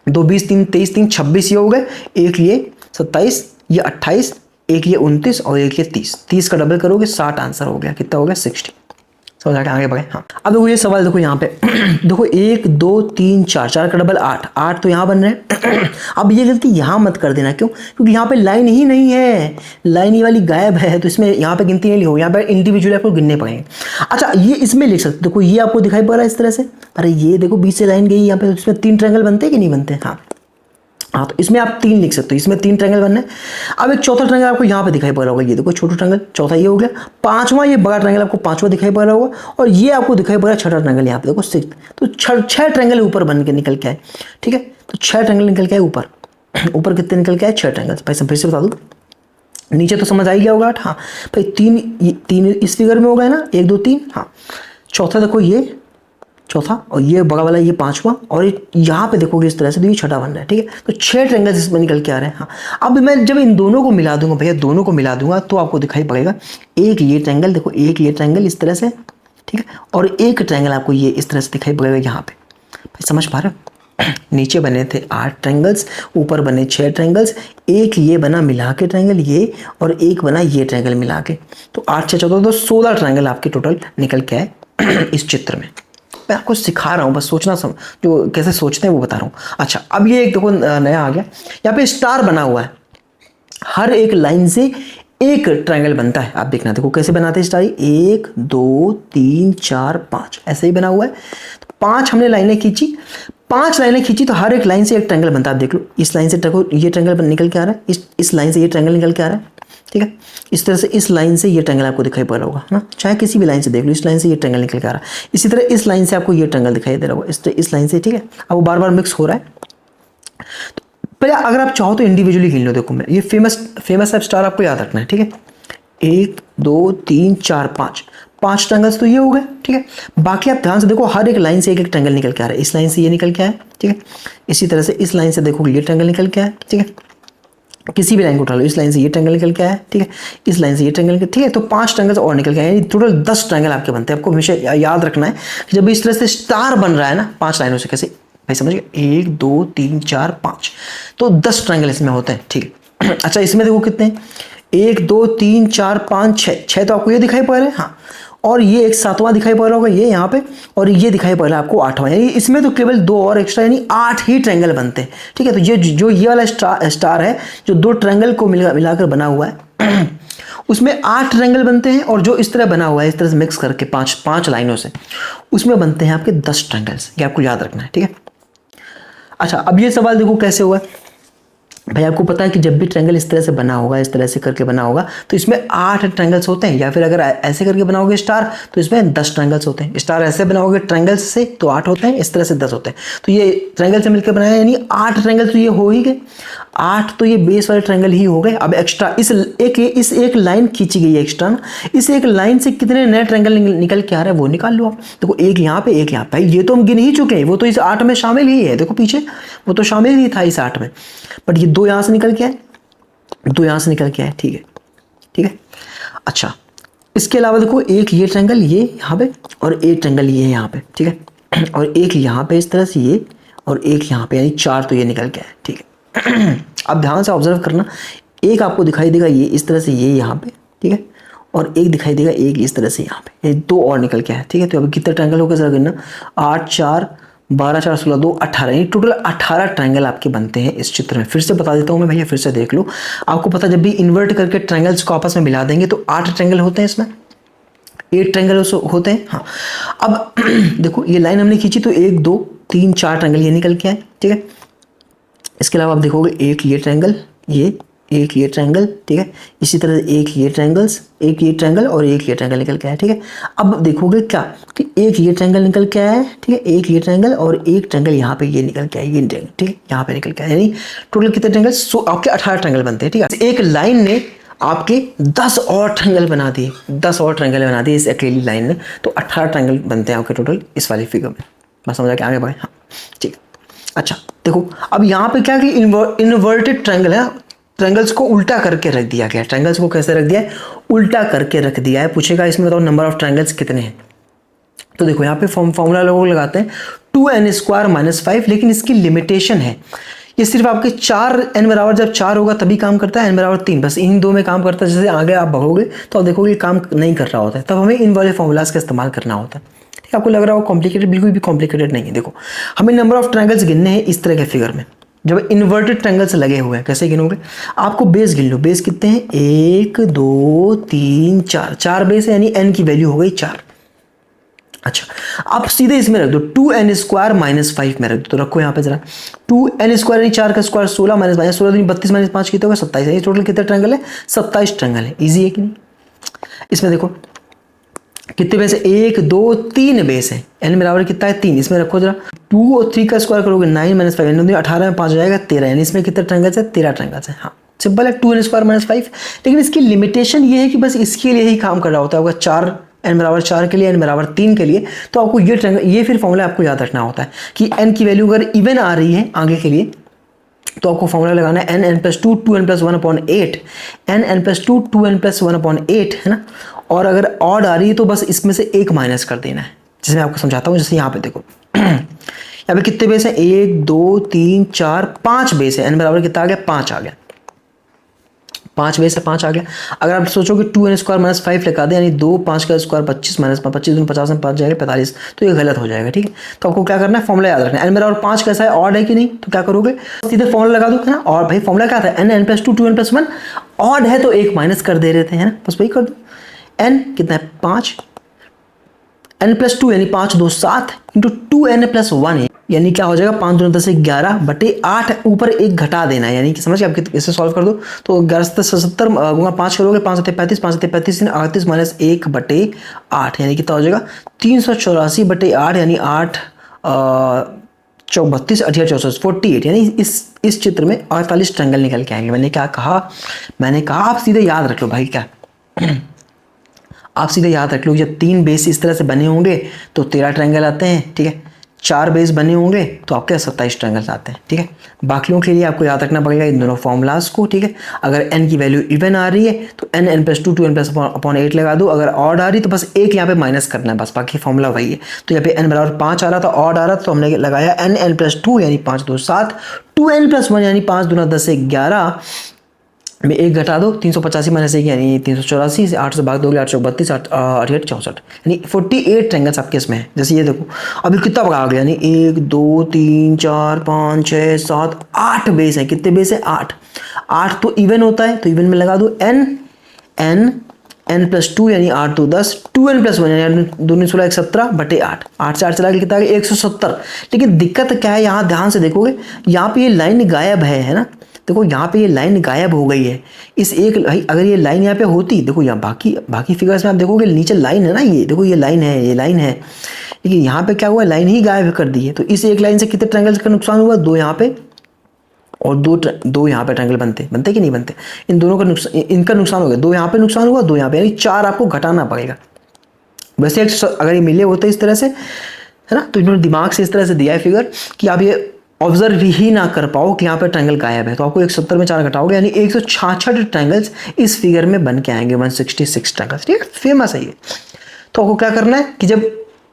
2 20 3 23 3 26 ये हो गए, एक ये 27, ये 28, एक ये 29, और एक ये 30 का डबल करोगे 60 आंसर हो गया। कितना हो गया? 60। समझ आ गया, आगे बढ़े। हाँ, अब देखो ये सवाल देखो यहाँ पे देखो 1 2 3 4 का डबल 8 तो यहाँ बन रहे हैं। अब ये गलती यहाँ मत कर देना, क्यों? क्योंकि यहाँ पे लाइन ही नहीं है, लाइन ये वाली गायब है, तो इसमें यहाँ पे गिनती नहीं हो, यहाँ पे इंडिविजुअल आपको गिनने पड़ेंगे। अच्छा, ये इसमें लिख सकते, देखो ये आपको दिखाई पड़ रहा है इस तरह से, अरे ये देखो बीच से लाइन गई यहाँ पे, तो इसमें 3 ट्रायंगल बनते हैं कि नहीं बनते? हाँ, तो इसमें आप 3 लिख सकते हो, इसमें 3 ट्रायंगल बनने। अब एक चौथा ट्रायंगल आपको यहाँ पे दिखाई पड़ रहा होगा, ये देखो छोटा ट्रायंगल, चौथा ये हो गया। 5वां ये बड़ा ट्रायंगल आपको 5वां दिखाई पड़ रहा होगा, और ये आपको दिखाई पड़ रहा है छठा ट्रायंगल यहाँ पे, देखो 6। तो 6 ट्रायंगल ऊपर बन के निकल के आए। ठीक है, तो 6 ट्रायंगल निकल के आए ऊपर। ऊपर कितने निकल के आए? 6 ट्रायंगल। भाई फिर से बता दूँ, नीचे तो समझ आ ही गया होगा। हाँ भाई, 3 इस फिगर में हो गए ना, 1 2 3। हाँ, चौथा देखो ये चौथा, और ये बड़ा वाला ये 5वां, और यहाँ पे देखोगे इस तरह से, तो ये छठा बन रहा है। ठीक है, तो 6 ट्रायंगल्स इसमें निकल के आ रहे हैं। हाँ, अब मैं जब इन दोनों को मिला दूंगा भैया, दोनों को मिला दूंगा, तो आपको दिखाई पड़ेगा एक ये ट्रायंगल, देखो एक ये ट्रायंगल इस तरह से। ठीक है, और एक ट्रायंगल आपको ये इस तरह से दिखाई पड़ेगा यहाँ पे। भाई समझ पा रहे हो? नीचे बने थे 8 ट्रायंगल्स, ऊपर बने 6 ट्रायंगल्स, एक ये बना मिला के ट्रायंगल ये, और एक बना ये ट्रायंगल मिला के, तो 8 6 14 तो 16 ट्रायंगल आपके टोटल निकल के आए इस चित्र में। मैं आपको सिखा रहा हूँ, बस सोचना जो कैसे सोचते हैं वो बता रहा हूँ। अच्छा, अब ये एक देखो नया आ गया, यहाँ पे स्टार बना हुआ है, हर एक लाइन से एक ट्रायंगल बनता है। आप देखना, देखो कैसे बनाते हैं स्टार, 1 2 3 4 5 ऐसे ही बना हुआ है। तो 5 हमने लाइनें खींची, 5 लाइनें खींची, तो हर एक लाइन से एक ट्रायंगल बनता है। आप देख लो, इस लाइन से ये ट्रायंगल निकल के आ रहा है, इस लाइन से ये ट्रायंगल निकल के आ रहा है। ठीक है, इस तरह से इस लाइन से ये ट्रायंगल आपको दिखाई पड़ रहा होगा ना, चाहे किसी भी लाइन से देख लो, इस लाइन से ये ट्रायंगल निकल के आ रहा है। इसी तरह इस लाइन से आपको ये ट्रायंगल दिखाई दे रहा होगा, इस लाइन से। ठीक है, अब वो बार बार मिक्स हो रहा है। तो पहले अगर आप चाहो तो इंडिविजुअली गिन लो। देखो मैं ये फेमस स्टार आपको याद रखना है। ठीक है, 1 2 3 4 5 ट्रायंगल्स तो ये हो गए। ठीक है, बाकी आप ध्यान से देखो, हर एक लाइन से एक ट्रायंगल निकल के आ रहा है। इस लाइन से ये निकल के आया। ठीक है, इसी तरह से इस लाइन से देखो ये ट्रायंगल निकल के आया। ठीक है, किसी भी लाइन को उठा लो, इस लाइन से ये ट्रायंगल निकल के आया। ठीक है, इस लाइन से ये ट्रायंगल निकल, ठीक है, तो 5 ट्रायंगल्स और निकल के आए, यानी टोटल 10 ट्रायंगल आपके बनते हैं। आपको हमेशा याद रखना है कि जब इस तरह से स्टार बन रहा है ना 5 लाइनों से, कैसे भाई समझ गए, 1 2 3 4 5, तो 10 ट्रायंगल इसमें होते हैं। ठीक है, अच्छा इसमें देखो कितने, 1 2 3 4 5 6 तो आपको ये दिखाई पड़ रहे हैं। हाँ, और ये एक 7वां दिखाई पड़ रहा होगा ये यहाँ पे, और ये दिखाई पड़ रहा है आपको 8वां, यानी इसमें तो केवल 2 और एक्स्ट्रा, यानी 8 ही ट्रायंगल बनते हैं। ठीक है, तो ये जो ये वाला स्टार है, जो 2 ट्रायंगल को मिलाकर बना हुआ है उसमें 8 ट्रायंगल बनते हैं, और जो इस तरह बना हुआ है, इस तरह से मिक्स करके 5 लाइनों से, उसमें बनते हैं आपके 10 ट्रायंगल्स। ये आपको याद रखना है। ठीक है, अच्छा अब ये सवाल देखो कैसे हुआ। भाई आपको पता है कि जब भी ट्रायंगल इस तरह से बना होगा, इस तरह से करके बना होगा, तो इसमें 8 ट्रायंगल्स होते हैं, या फिर अगर ऐसे करके बनाओगे स्टार तो इसमें 10 ट्रायंगल्स होते हैं। स्टार ऐसे बनाओगे ट्रायंगल्स से तो 8 होते हैं, इस तरह से 10 होते हैं। तो ये ट्रायंगल से मिलकर बनाया, यानी 8 ट्रायंगल तो ये हो ही गए। 8 तो ये बेस वाले ट्रायंगल ही हो गए। अब एक्स्ट्रा इस एक लाइन खींची गई है एक्स्ट्रा ना, इस एक लाइन से कितने नए ट्रायंगल निकल के आ रहे हैं वो निकाल लो आप। देखो एक यहाँ पे एक यहाँ पे, ये तो हम गिन ही चुके हैं, वो तो इस 8 में शामिल ही है। देखो पीछे वो तो शामिल ही था इस 8 में, बट ये 2 यहाँ से निकल के आए, 2 यहाँ से निकल के आए। ठीक है, ठीक है। अच्छा, इसके अलावा देखो एक ये ट्रायंगल ये यहाँ पे और एक ट्रायंगल ये यहाँ पे, ठीक है, और एक यहाँ पे इस तरह से ये और एक यहाँ पे, यानी 4 तो ये निकल के आए। ठीक है, अब ध्यान से ऑब्जर्व करना, एक आपको दिखाई देगा ये इस तरह से ये यहाँ पे, ठीक है, और एक दिखाई देगा एक इस तरह से यहाँ पे, ये 2 और निकल के आए। ठीक है, तो अभी कितने ट्रायंगल हो गए जरा गिनना, 8 4 12 4 16 2 18, यानी टोटल 18 ट्रायंगल आपके बनते हैं इस चित्र में। फिर से बता देता हूँ मैं भैया, फिर से देख लो। आपको पता जब भी इन्वर्ट करके ट्रायंगल्स को आपस में मिला देंगे तो 8 ट्रायंगल होते हैं, इसमें 8 ट्रायंगल होते हैं। हाँ, अब देखो ये लाइन हमने खींची तो 1 2 3 4 ट्रायंगल ये निकल के आए। ठीक है, इसके अलावा आप देखोगे एक ये ट्रायंगल, ये एक ये ट्रायंगल, ठीक है, इसी तरह एक ये ट्रायंगल्स, एक ये ट्रायंगल और एक ये ट्रायंगल निकल के आया। ठीक है, अब देखोगे क्या कि एक ये ट्रायंगल निकल के आया है, ठीक है, एक ये ट्रायंगल और एक ट्रायंगल यहाँ पे ये निकल के आया, ये ट्रायंगल, ठीक है, यहाँ पे निकल के आया, यानी टोटल कितने ट्रायंगल, आपके 18 ट्रायंगल बनते हैं। ठीक है, एक लाइन ने आपके 10 और ट्रायंगल बना दिए, 10 और ट्रायंगल बना दिए इस अकेली लाइन ने, तो 18 ट्रायंगल बनते हैं आपके टोटल इस वाली फिगर में। बस समझ आ के आगे बढ़े। हाँ ठीक। अच्छा देखो, अब यहाँ पे क्या कि इन्वर्टेड ट्रायंगल है, ट्रायंगल्स को उल्टा करके रख दिया गया है। ट्रायंगल्स को कैसे रख दिया है, उल्टा करके रख दिया है। पूछेगा इसमें बताओ नंबर ऑफ ट्रायंगल्स कितने हैं, तो देखो यहाँ पे फॉर्मूला लोग लगाते हैं 2n² - 5, लेकिन इसकी लिमिटेशन है, ये सिर्फ आपके 4 n बराबर जब 4 होगा तभी काम करता है, n बराबर 3 बस इन 2 में काम करता है। जैसे आगे आप बढ़ोगे तो आप देखोगे काम नहीं कर रहा होता है, तब हमें इन वाले फॉर्मूलाज का इस्तेमाल करना होता है। ठीक है, आपको लग रहा हो कॉम्प्लिकेटेड, बिल्कुल भी कॉम्प्लिकेटेड नहीं है। देखो हमें नंबर ऑफ ट्रायंगल्स गिनने हैं इस तरह के फिगर में, जब इन्वर्टेड ट्रायंगल्स लगे हुए हैं। कैसे गिनोगे, आपको बेस गिन लो, बेस कितने हैं, 1 2 3 4, 4 बेस है, यानी n की वैल्यू हो गई 4। अच्छा, आप सीधे इसमें रख दो 2n² - 5 में रख दो, तो रखो यहाँ पे जरा 2n² यानी 4 का स्क्वायर 16 - 16 दूनी 32 - 5 कितने होगा 27, यानी टोटल कितने ट्रायंगल है, 27 ट्रायंगल है। इजी है कि नहीं। इसमें देखो कितने बेस है, 1 2 3 बेस है, n बराबर कितना है 3, इसमें रखो जरा 2 और 3 का स्क्वायर करोगे 9 - 5, 18 में 5 हो जाएगा 13, यानी इसमें कितने ट्रायंगल्स है, 13 ट्रायंगल्स है। हाँ सिंपल है, 2n² - 5, लेकिन इसकी लिमिटेशन ये है कि बस इसके लिए ही काम कर रहा होता है, होगा 4 n बराबर 4 के लिए, n बराबर 3 के लिए। तो आपको ये ट्रायंगल, ये फिर फॉर्मूला आपको याद रखना होता है कि n की वैल्यू अगर इवन आ रही है आगे के लिए तो आपको फॉर्मूला लगाना है n+2 2n+1/8, n+2 2n+1/8 है ना, और अगर ऑड आ रही है तो बस इसमें से एक माइनस कर देना है। जैसे मैं आपको समझाता हूँ, जैसे यहाँ पे देखो यहाँ पे कितने बेस है, 1 2 3 4 5 बेस है, n बराबर कितना आ गया, 5 आ गया, 5 बेस से 5 आ गया। अगर आप सोचोगे 2n² - 5 लगा दें, यानी 2 5 का स्क्वायर 25 - 25 दूनी 50 में 5 जाएगा 45, तो ये गलत हो जाएगा। ठीक है, तो आपको क्या करना है, फॉर्मूला याद रखना है। n बराबर 5 कैसा है, ऑड है कि नहीं, तो क्या करोगे, सीधे फॉर्मूला लगा दो, है ना। और भाई फॉर्मूला क्या था, n+2 2n+1, ऑड है तो एक माइनस कर दे रहे थे, है ना, बस वही कर दो। n कितना है 5, n+2 यानी 5 2 7 इंटू 2n+1 यानी क्या हो जाएगा, 5 दूनी 10 11 बटे 8, ऊपर एक घटा देना है, यानी कि समझ आप इसे सॉल्व कर दो तो 11 77 गुणा 5 करोगे, 5 7 35, 5 7 35 38 माइनस 1 बटे 8, यानी कितना हो जाएगा 384 बटे 8, यानी 8 32 88 64 48, यानी इस चित्र में 48 ट्रायंगल निकल के आएंगे। मैंने क्या कहा, मैंने कहा आप सीधे याद रख लो भाई, क्या आप सीधे याद रख लो, जब 3 बेस इस तरह से बने होंगे तो 13 ट्रायंगल आते हैं। ठीक है, 4 बेस बने होंगे तो आपके 27 ट्रायंगल्स आते हैं। ठीक है, बाकियों के लिए आपको याद रखना पड़ेगा इन दोनों फॉर्मूलाज को। ठीक है, अगर n की वैल्यू इवन आ रही है तो n+2 2n+1/8 लगा दो, अगर ऑड आ रही तो बस एक यहाँ पे माइनस करना है, बस बाकी फॉर्मूला वही है। तो यहाँ पे n बराबर 5 आ रहा था, ऑड आ रहा था, तो हमने लगाया n+2 यानी 5 2 7, 2n+1 यानी 5 दूना 10 11 में एक घटा दो, 385 माइनस 1 यानी 384, से 8 से भाग दोगे 832 88 64, यानी 48 ट्रायंगल्स आपके इसमें है। जैसे ये देखो अभी कितना भाग गया, यानी 1 2 3 4 5 6 7 8 बेस है। कितने बेस है, 8 तो इवन होता है, तो इवन में लगा दो n+2 यानी 8 2 10, 2n+1 यानी 2 16 17 बटे 8, 8 से 8 चला के कितना आ गया 170। लेकिन दिक्कत क्या है, यहाँ ध्यान से देखोगे यहाँ पे ये लाइन गायब है ना, देखो यहाँ पे ये लाइन गायब हो गई है। इस एक भाई अगर ये लाइन यहाँ पे होती, देखो यहाँ बाकी फिगर्स में आप देखोगे नीचे लाइन है ना, ये देखो ये लाइन है, ये लाइन है, लेकिन यहाँ पे क्या हुआ, लाइन ही गायब कर दी है। तो इस एक लाइन से कितने ट्रायंगल्स का नुकसान हुआ, 2 यहाँ पे और दो यहाँ पे ट्रायंगल बनते कि नहीं बनते, इन दोनों का नुकसान, इनका नुकसान हो गया, दो यहाँ पे नुकसान हुआ, दो यहाँ पे, यानी 4 आपको घटाना पड़ेगा। वैसे अगर ये मिले होते इस तरह से, है ना, तो इन्होंने दिमाग से इस तरह से दिया है फिगर कि आप ये ऑब्जर्व ही ना कर पाओ कि यहाँ पे ट्रायंगल गायब है। तो आपको 170 में 4 घटाओगे यानी 166 ट्रायंगल्स इस फिगर में बन के आएंगे, 166 ट्रायंगल्स, ठीक है, फेमस है ये। तो आपको क्या करना है कि जब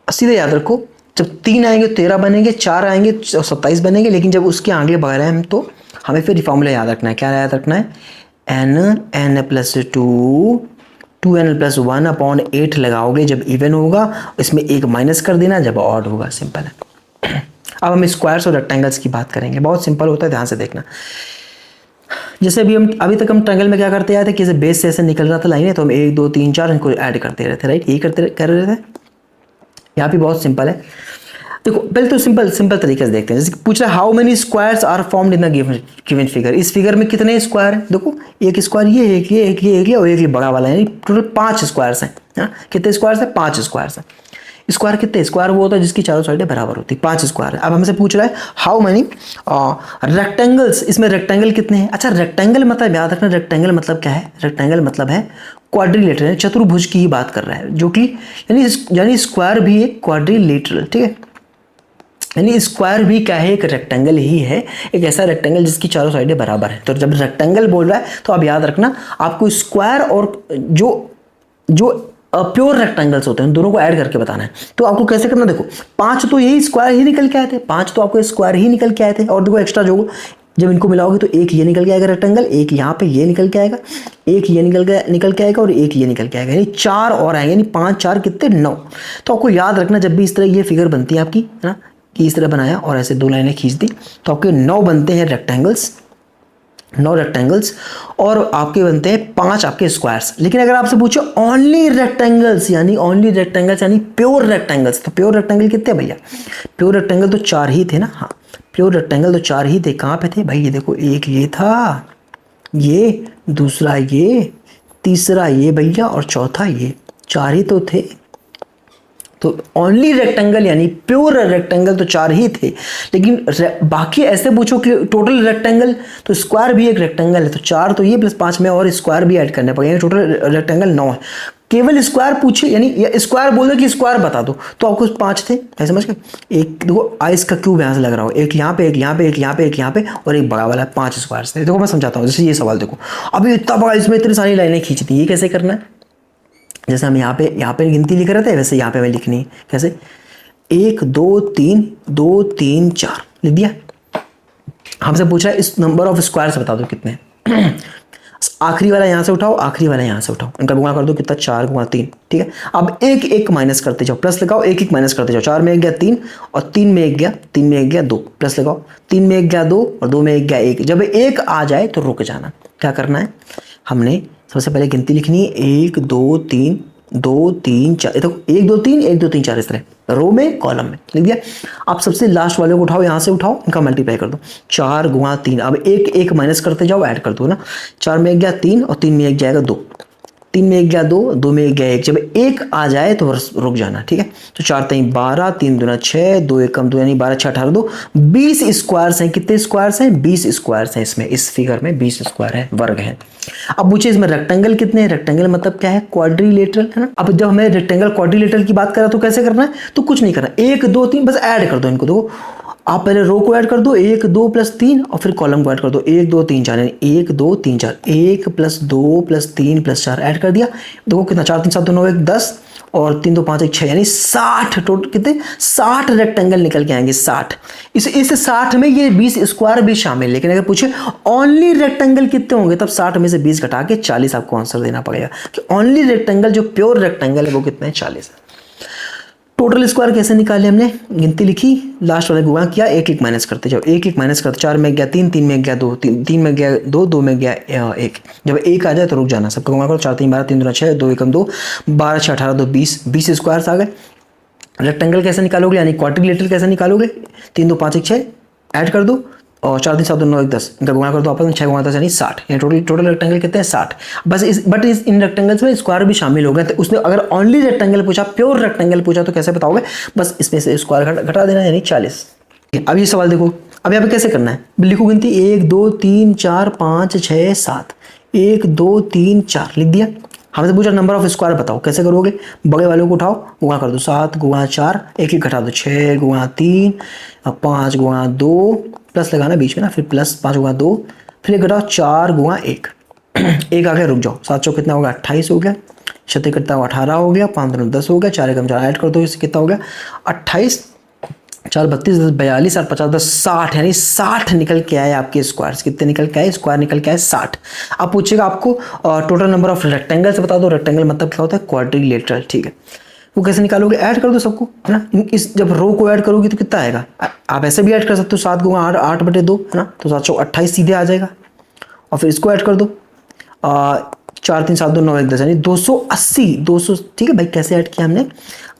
सीधे याद रखो, जब 3 आएंगे 13 बनेंगे, 4 आएंगे 27 बनेंगे, लेकिन जब उसके आगे बढ़ रहे हैं हम तो हमें फिर फॉर्मूला याद रखना है। क्या याद रखना है? n+2 2n+1/8 लगाओगे जब इवन होगा, इसमें एक माइनस कर देना जब ऑड होगा, सिंपल है। अब हम स्क्वायर्स और रेक्टेंगल्स की बात करेंगे, बहुत सिंपल होता है, ध्यान से देखना। जैसे अभी तक हम ट्रायंगल में क्या करते आए थे कि बेस से ऐसे निकल रहा था लाइन है, तो हम 1 2 3 4 इनको ऐड करते रहते, राइट, यही कर रहे थे। यहाँ भी बहुत सिंपल है, देखो पहले तो सिंपल तरीके से देखते हैं। जैसे पूछ रहा है how many squares are formed in the given figure, इस फिगर में कितने स्क्वायर हैं? देखो एक स्क्वायर ये, एक ये और एक ये बड़ा वाला, यानी टोटल 5 स्क्वायर्स हैं। कितने स्क्वायर्स हैं? 5 स्क्वायर्स हैं। स्क्वायर कितने? स्क्वायर वो होता है जिसकी चारों साइडें बराबर होती है, 5 स्क्वायर है। अब हमसे पूछ रहा है हाउ मेनी रेक्टेंगल्स, इसमें रेक्टेंगल कितने हैं? अच्छा, रेक्टेंगल मतलब याद रखना, रेक्टेंगल मतलब क्या है? रेक्टेंगल मतलब है क्वाड्रिलेटरल, चतुर्भुज की ही बात कर रहा है, जो कि यानी स्क्वायर भी एक क्वाड्रिलेटरल, ठीक है, यानी स्क्वायर भी क्या है? एक रेक्टेंगल ही है, एक ऐसा रेक्टेंगल जिसकी चारों साइडें बराबर है। तो जब रेक्टेंगल बोल रहा है तो आप याद रखना आपको स्क्वायर और जो प्योर रेक्टेंगल्स होते हैं उन दोनों को ऐड करके बताना है। तो आपको कैसे करना, देखो 5 तो यही स्क्वायर ही निकल के आए थे, 5 तो आपको स्क्वायर ही निकल के आए थे, और देखो एक्स्ट्रा जो जब इनको मिलाओगे तो एक ये निकल के आएगा रेक्टेंगल, एक यहाँ पे ये निकल के आएगा, एक ये निकल के आएगा और एक ये निकल के आएगा, यानी 4 और आएंगे, यानी 5 4 कितने? 9। तो आपको याद रखना जब भी इस तरह ये फिगर बनती है आपकी, है ना, कि इस तरह बनाया और ऐसे 2 लाइनें खींच दी तो आपके 9 बनते हैं रेक्टेंगल्स, 9 रेक्टेंगल्स, और आपके बनते हैं 5 आपके स्क्वायर्स। लेकिन अगर आपसे पूछो ओनली रेक्टेंगल्स यानी प्योर रेक्टेंगल्स, तो प्योर रेक्टेंगल कितने भैया? प्योर रेक्टेंगल तो 4 ही थे ना, हाँ प्योर रेक्टेंगल तो 4 ही थे। कहाँ पे थे भाई? ये देखो, एक ये था, ये दूसरा ये, तीसरा ये भैया, और चौथा ये, 4 ही तो थे। तो ओनली रेक्टेंगल यानी प्योर रेक्टेंगल तो 4 ही थे, लेकिन बाकी ऐसे पूछो कि टोटल रेक्टेंगल, तो स्क्वायर भी एक रेक्टेंगल है, तो 4 तो ये प्लस 5 में और स्क्वायर भी ऐड करने पड़ेंगे, टोटल रेक्टेंगल 9 है। केवल स्क्वायर पूछे, यानी स्क्वायर बोल दो कि स्क्वायर बता दो, तो आपको 5 थे, ऐसे समझ गए। एक देखो आइस का क्यूब यहाँ से लग रहा हो, एक यहाँ पे, एक यहाँ पे, एक यहाँ पे, एक यहाँ पे, और एक बड़ा वाला, 5 स्क्वायर थे। देखो मैं समझाता हूँ, जैसे ये सवाल देखो, अभी इतना बड़ा, इसमें इतनी सारी लाइनें खींच दी, ये कैसे करना है? जैसे हम यहाँ पे गिनती लिख रहे थे, वैसे यहाँ पे हमें लिखनी है, कैसे? 1 2 3 2 3 4 लिख दिया। हमसे पूछ रहा है इस नंबर ऑफ स्क्वायर्स बता दो कितने आखिरी वाला यहाँ से उठाओ, आखिरी वाला यहाँ से उठाओ, इनका गुणा कर दो, कितना? 4 × 3, ठीक है। अब एक एक माइनस करते जाओ, प्लस लगाओ, एक एक माइनस करते जाओ, 4 में 1 गया 3, और 3 में 1 गया, 3 में 1 गया 2, प्लस लगाओ, 3 में 1 गया 2, और 2 में 1 गया 1। जब 1 आ जाए तो रुक जाना। क्या करना है? हमने सबसे पहले गिनती लिखनी है, 1 2 3 2 3 4, देखो 1 2 3 1 2 3 4, इस तरह रो में कॉलम में लिख दिया। आप सबसे लास्ट वाले को उठाओ, यहाँ से उठाओ, इनका मल्टीप्लाई कर दो, 4 × 3। अब एक एक माइनस करते जाओ, ऐड कर दो ना, 4 में 1 गया 3, और 3 में 1 जाएगा 2, 3 में 1 गया 2, 2 में 1 गया 1। जब 1 आ जाए तो रुक जाना, ठीक है। तो 4 3 12, 3 दूना 6, 2 1 2, यानी 12 6 18 2, 20 स्क्वायर्स हैं। कितने स्क्वायर्स हैं? 20 स्क्वायर्स हैं इसमें, इस फिगर में 20 स्क्वायर है, वर्ग है। अब पूछे इसमें रेक्टेंगल कितने हैं? रेक्टेंगल मतलब क्या है? क्वाड्रिलेटरल, है ना। अब जब हमें रेक्टेंगल क्वाड्रिलेटरल की बात करा तो कैसे करना है? तो कुछ नहीं करना, 1 2 3 बस ऐड कर दो इनको। देखो आप पहले रो को ऐड कर दो, 1 2 + 3, और फिर कॉलम को ऐड कर दो, 1 2 3 4, यानी 1 2 3 4, 1 + 2 + 3 + 4 ऐड कर दिया। देखो कितना, 4 3 7 2 9 1 10, और 3 2 5 1 6, यानी 60 टोटल, कितने? 60 रेक्टेंगल निकल के आएंगे, 60। इस 60 में ये 20 स्क्वायर भी शामिल। लेकिन अगर पूछे ओनली रेक्टेंगल कितने होंगे, तब 60 में से 20 घटा के 40 आपको आंसर देना पड़ेगा कि ओनली रेक्टेंगल जो प्योर रेक्टेंगल है वो कितने हैं? 40 है। टोटल स्क्वायर कैसे निकाले? हमने गिनती लिखी, लास्ट वाले गुणा किया, एक एक माइनस करते जाओ, एक एक माइनस करते, 4 में गया 3, 3 में गया 2, 3 में गया 2, 2 में गया 1। जब 1 आ जाए तो रुक जाना, सबका गुणा करो, 4 3 12, 3 2 6, 2 1 2, 12 6 18 2 20, 20 स्क्वायर्स आ गए। रेक्टेंगल कैसे निकालोगे, यानी क्वाड्रिलेटरल कैसे निकालोगे? 3 2 5 1 6 ऐड कर दो, और 4 3 7 2 9 1 10, इनका गुणा कर दो आपस में, 6 × 10 यानी 60, यानी टोटल रेक्टेंगल कितने हैं? 60। बस इन रेक्टेंगल्स में स्क्वायर भी शामिल हो गए। तो उसने अगर ओनली रेक्टेंगल पूछा, प्योर रेक्टेंगल पूछा, तो कैसे बताओगे? बस इसमें से स्क्वायर घटा देना, यानी 40। अब ये सवाल देखो, अब यहाँ पे कैसे करना है, लिखो गिनती 1 2 3 4 5 6 7, 1 2 3 4 लिख दिया। हमसे पूछा नंबर ऑफ स्क्वायर बताओ, कैसे करोगे, बगल वालों को उठाओ, गुणा कर दो, 7 गुणा 4, एक ही घटा दो, 6 गुणा 3, 5 गुणा 2, प्लस लगाना बीच में ना, फिर प्लस 5 गुणा 2, फिर एक घटाओ 4 गुणा 1, एक आ गया, रुक जाओ, 7 कितना होगा 28 हो गया, 36 कितना हुआ 18 हो गया, 5 10 हो गया, 4 एकम 4 ऐड कर दो, इससे कितना हो गया 28, 4 32 10 42 और 50 10 60, यानी 60 निकल के आए आपके स्क्वायर्स। कितने निकल के आए, स्क्वायर निकल के आए 60। अब पूछेगा आपको टोटल नंबर ऑफ रेक्टेंगल्स बता दो, रेक्टेंगल मतलब क्या होता है क्वाड्रिलेटरल, ठीक है, वो कैसे निकालोगे, ऐड कर दो सबको, है ना, इस जब रो को ऐड करोगे तो कितना आएगा, आप ऐसे भी ऐड कर सकते हो, 7 गुणा 8 8 बटे 2, है ना, तो 728 सीधे आ जाएगा, और फिर इसको ऐड कर दो, 4 3 7 2 9 1 10, यानी 280 200, ठीक है भाई, कैसे ऐड किया हमने,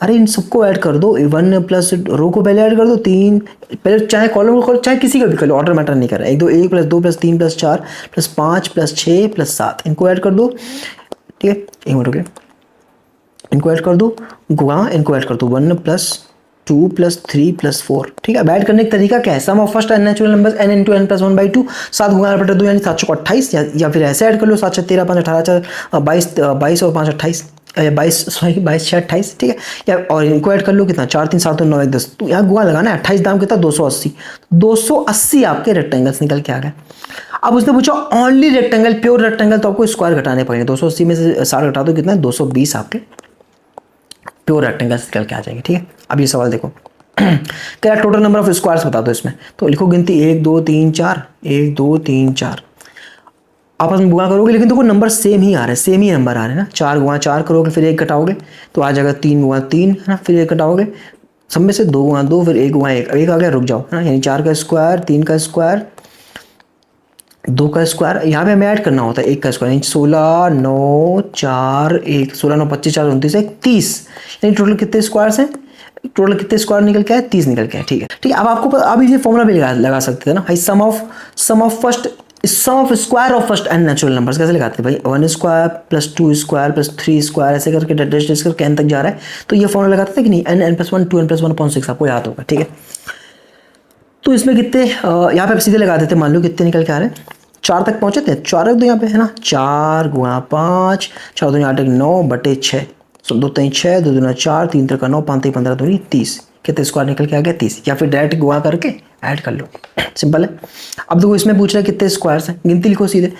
अरे इन सबको ऐड कर दो, 1 प्लस रो को पहले ऐड कर दो, 3 पहले, चाहे कॉलम को चाहे किसी का भी कर लो, ऑर्डर मैटर नहीं कर रहा है, 1 2 1 plus 2 plus 3 plus 4 plus 5 plus 6 plus 7, इनको ऐड कर दो, ठीक है, एक मिनट हो गया, इनको ऐड कर दो, गुणा इनको ऐड कर दो, 1 प्लस 2 प्लस 3 प्लस 4, ठीक है। अब ऐड करने का तरीका क्या है, sum of first N natural numbers n into n plus 1/2, 7 गुणा 8 बटे 2 यानी 728, या फिर ऐसे ऐड कर लो, 7 6 13 5 18 4 22 और 5 28, 22 6 28, ठीक है, या और इनको ऐड कर लो कितना 4 3 7 2 9 1 10, तो यहाँ गुणा लगाना है, 28 दाम कितना 280, 280 आपके रेक्टेंगल्स निकल के आ गए। अब उसने पूछा ओनली रेक्टेंगल, प्योर रेक्टेंगल, तो आपको स्क्वायर घटाने पड़ेंगे, 280 में से 60 घटा दो, कितना है 220 आपके प्योर रेक्टेंगल्स निकल के आ जाएंगे, ठीक है। अब ये सवाल देखो, क्या टोटल नंबर ऑफ स्क्वायर्स बता दो इसमें, तो लिखो गिनती 1 2 3 4, 1 2 3 4, आपस में गुणा करोगे, लेकिन देखो नंबर सेम ही आ रहे हैं, सेम ही नंबर आ रहे हैं ना, 4 गुणा 4 करोगे, फिर 1 घटाओगे तो आ जाएगा 3 गुणा 3, है ना, फिर 1 घटाओगे, सब में से 2 गुणा 2, फिर 1 गुणा 1, एक आ गया, रुक जाओ, है ना, यानी 4 का स्क्वायर, 3 का स्क्वायर, 2 का स्क्वायर, यहाँ पे हमें ऐड करना होता है 1 का स्क्वायर, यानी 16 9 4 1, 16 9 25 4 29 1 30, यानी टोटल कितने स्क्वायर्स हैं, टोटल कितने स्क्वायर निकल के आए 30 निकल के आए, ठीक है, ठीक है। अब आपको अब ये फॉर्मूला भी लगा सकते थे ना भाई, sum of square of first N natural numbers, कैसे लगाते हैं भाई, 1 square plus 2 square plus 3 square, ऐसे करके डैश करके n तक जा रहा है, तो ये फॉर्मूला लगाते थे कि नहीं, n प्लस 1 2n प्लस 1/6, आपको याद होगा, ठीक है। तो इसमें कितने यहाँ पे आप सीधे लगा देते, मान लो कितने निकल के आ रहे हैं, 4 तक पहुंचे थे, 4 रख दो यहाँ पे, है ना, 4 गुणा 5, 4 2 8 9 बटे 6, 2 3 6 2 2 4 3 3 9 5 3 15 2 30, कितने स्क्वायर निकल के आ गया 30, या फिर डायरेक्ट गुणा करके ऐड कर लो, सिंपल है। अब देखो इसमें पूछ रहा है कितने स्क्वायर्स हैं, गिनती लिखो सीधे।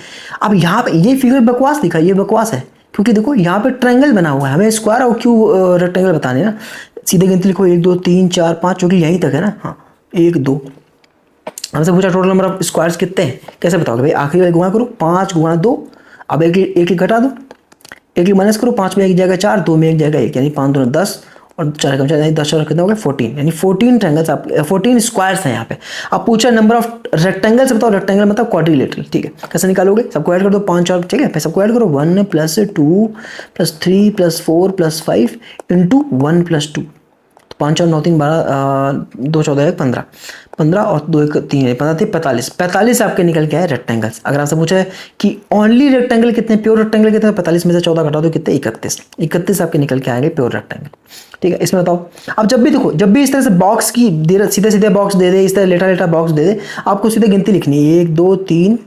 अब यहाँ पे ये फिगर बकवास दिखा, ये बकवास है, क्योंकि देखो यहाँ पे ट्रायंगल बना हुआ है, हमें स्क्वायर और क्यों रेक्टेंगल बताने ना, सीधे गिनती लिखो 1 2 3 4 5, जो कि यहीं तक है ना, हाँ 1 2, हमसे पूछा टोटल नंबर ऑफ स्क्वायर्स कितने हैं, कैसे बताओगे भाई, आखिरी वाले गुणा करो, 5 गुणा 2, अब एक घटा दो, एक माइनस करो, 5 में एक जाएगा 4, 2 में एक जाएगा 1, यानी 5 2 10 और 4 कम 4 यानी 10 कितना हो गया 14, यानी 14 ट्रायंगल्स, आप 14 स्क्वायर्स हैं यहाँ पे। अब पूछा नंबर ऑफ रेक्टेंगल्स बताओ, रेक्टेंगल मतलब क्वाड्रिलेटरल, ठीक है, कैसे निकालोगे, सबको ऐड कर दो, 5 और, ठीक है, सबको ऐड करो, 1 plus 2 plus 3 plus 4 plus 5 into 1 plus 2, 5 और 9 3 12 2 14 1 15 15 और 2 1 3 15 3 45 45 आपके निकल के आए रेक्टेंगल्स। अगर आपसे पूछा है कि ओनली रेक्टेंगल कितने, प्योर रेक्टेंगल कितने, 45 में से 14 घटा दो कितने 31 आपके निकल के आएंगे प्योर रेक्टेंगल, ठीक है। इसमें बताओ, अब जब भी देखो, जब भी इस तरह से बॉक्स की सीधे सीधे बॉक्स दे दे, इस तरह लेटा बॉक्स दे दे, आपको सीधे गिनती लिखनी है 1 2 3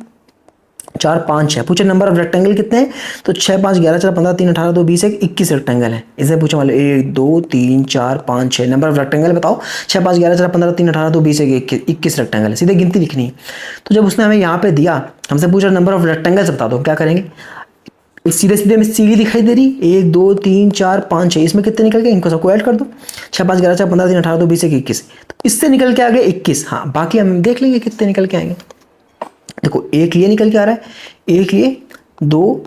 4 5 6, पूछे नंबर ऑफ रेक्टेंगल कितने हैं, तो 6 5 11 4 15 3 18 2 20 1 21 रेक्टेंगल है। इसे पूछे मान लो 1 2 3 4 5 6, नंबर ऑफ रेक्टेंगल बताओ, 6 5 11 4 15 3 18 2 20 1 21 रेक्टेंगल है, सीधे गिनती लिखनी है। तो जब उसने हमें यहाँ पे दिया, हमसे पूछा नंबर ऑफ रेक्टेंगल्स बता दो, क्या करेंगे, सीधे सीधे में सीढ़ी दिखाई दे रही, 1 2 3 4 5 6, इसमें कितने निकल गए, इनको सबको ऐड कर दो, 6 5 11 4 15 3 18 2 20 1 21, तो इससे निकल के आ गए 21। हाँ, बाकी हम देख लेंगे कितने निकल के आएंगे। देखो एक ये निकल के आ रहा है, एक ये, 2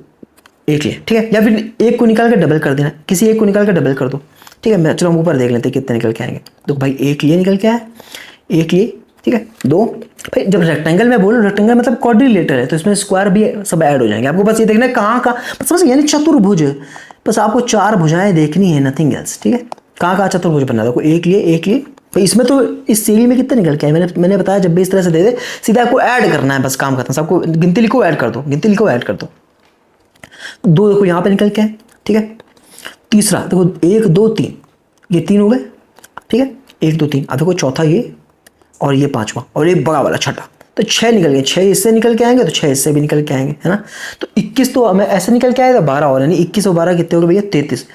एक ये, ठीक है, या फिर एक को निकाल कर डबल कर देना, किसी एक को निकाल कर डबल कर दो, ठीक है। मैं चलो हम ऊपर देख लेते हैं कितने निकल के आएंगे। तो भाई एक ये निकल के आया, एक ये, ठीक है, 2, भाई जब रेक्टेंगल में बोलो, रेक्टेंगल मतलब क्वाड्रिलेटरल है, तो इसमें स्क्वायर भी सब ऐड हो जाएंगे। आपको बस ये देखना है कहाँ बस समझ, यानी चतुर्भुज, बस आपको 4 भुजाएं देखनी है, नथिंग एल्स, ठीक है। कहाँ चतुर्भुज बनना है, देखो एक ये, भाई इसमें तो इस सीढ़ी में कितने निकल के आए, मैंने बताया जब भी इस तरह से दे दे, सीधा आपको ऐड करना है, बस काम खत्म। सबको गिनती लिखो, ऐड कर दो, गिनती लिखो, ऐड कर दो। 2 देखो यहाँ पे निकल के आए, ठीक है। तीसरा देखो 1 2 3, ये 3 हो गए, ठीक है, 1 2 3। अब देखो चौथा ये और ये 5वां और ये बड़ा वाला छठा, तो 6 निकल गए, 6 इससे निकल के आएंगे तो 6 इससे भी निकल के आएंगे, है ना। तो 21 तो हमें ऐसे निकल के आएगा, 12 और यानी 21 और 12 कितने हो गए भैया 33।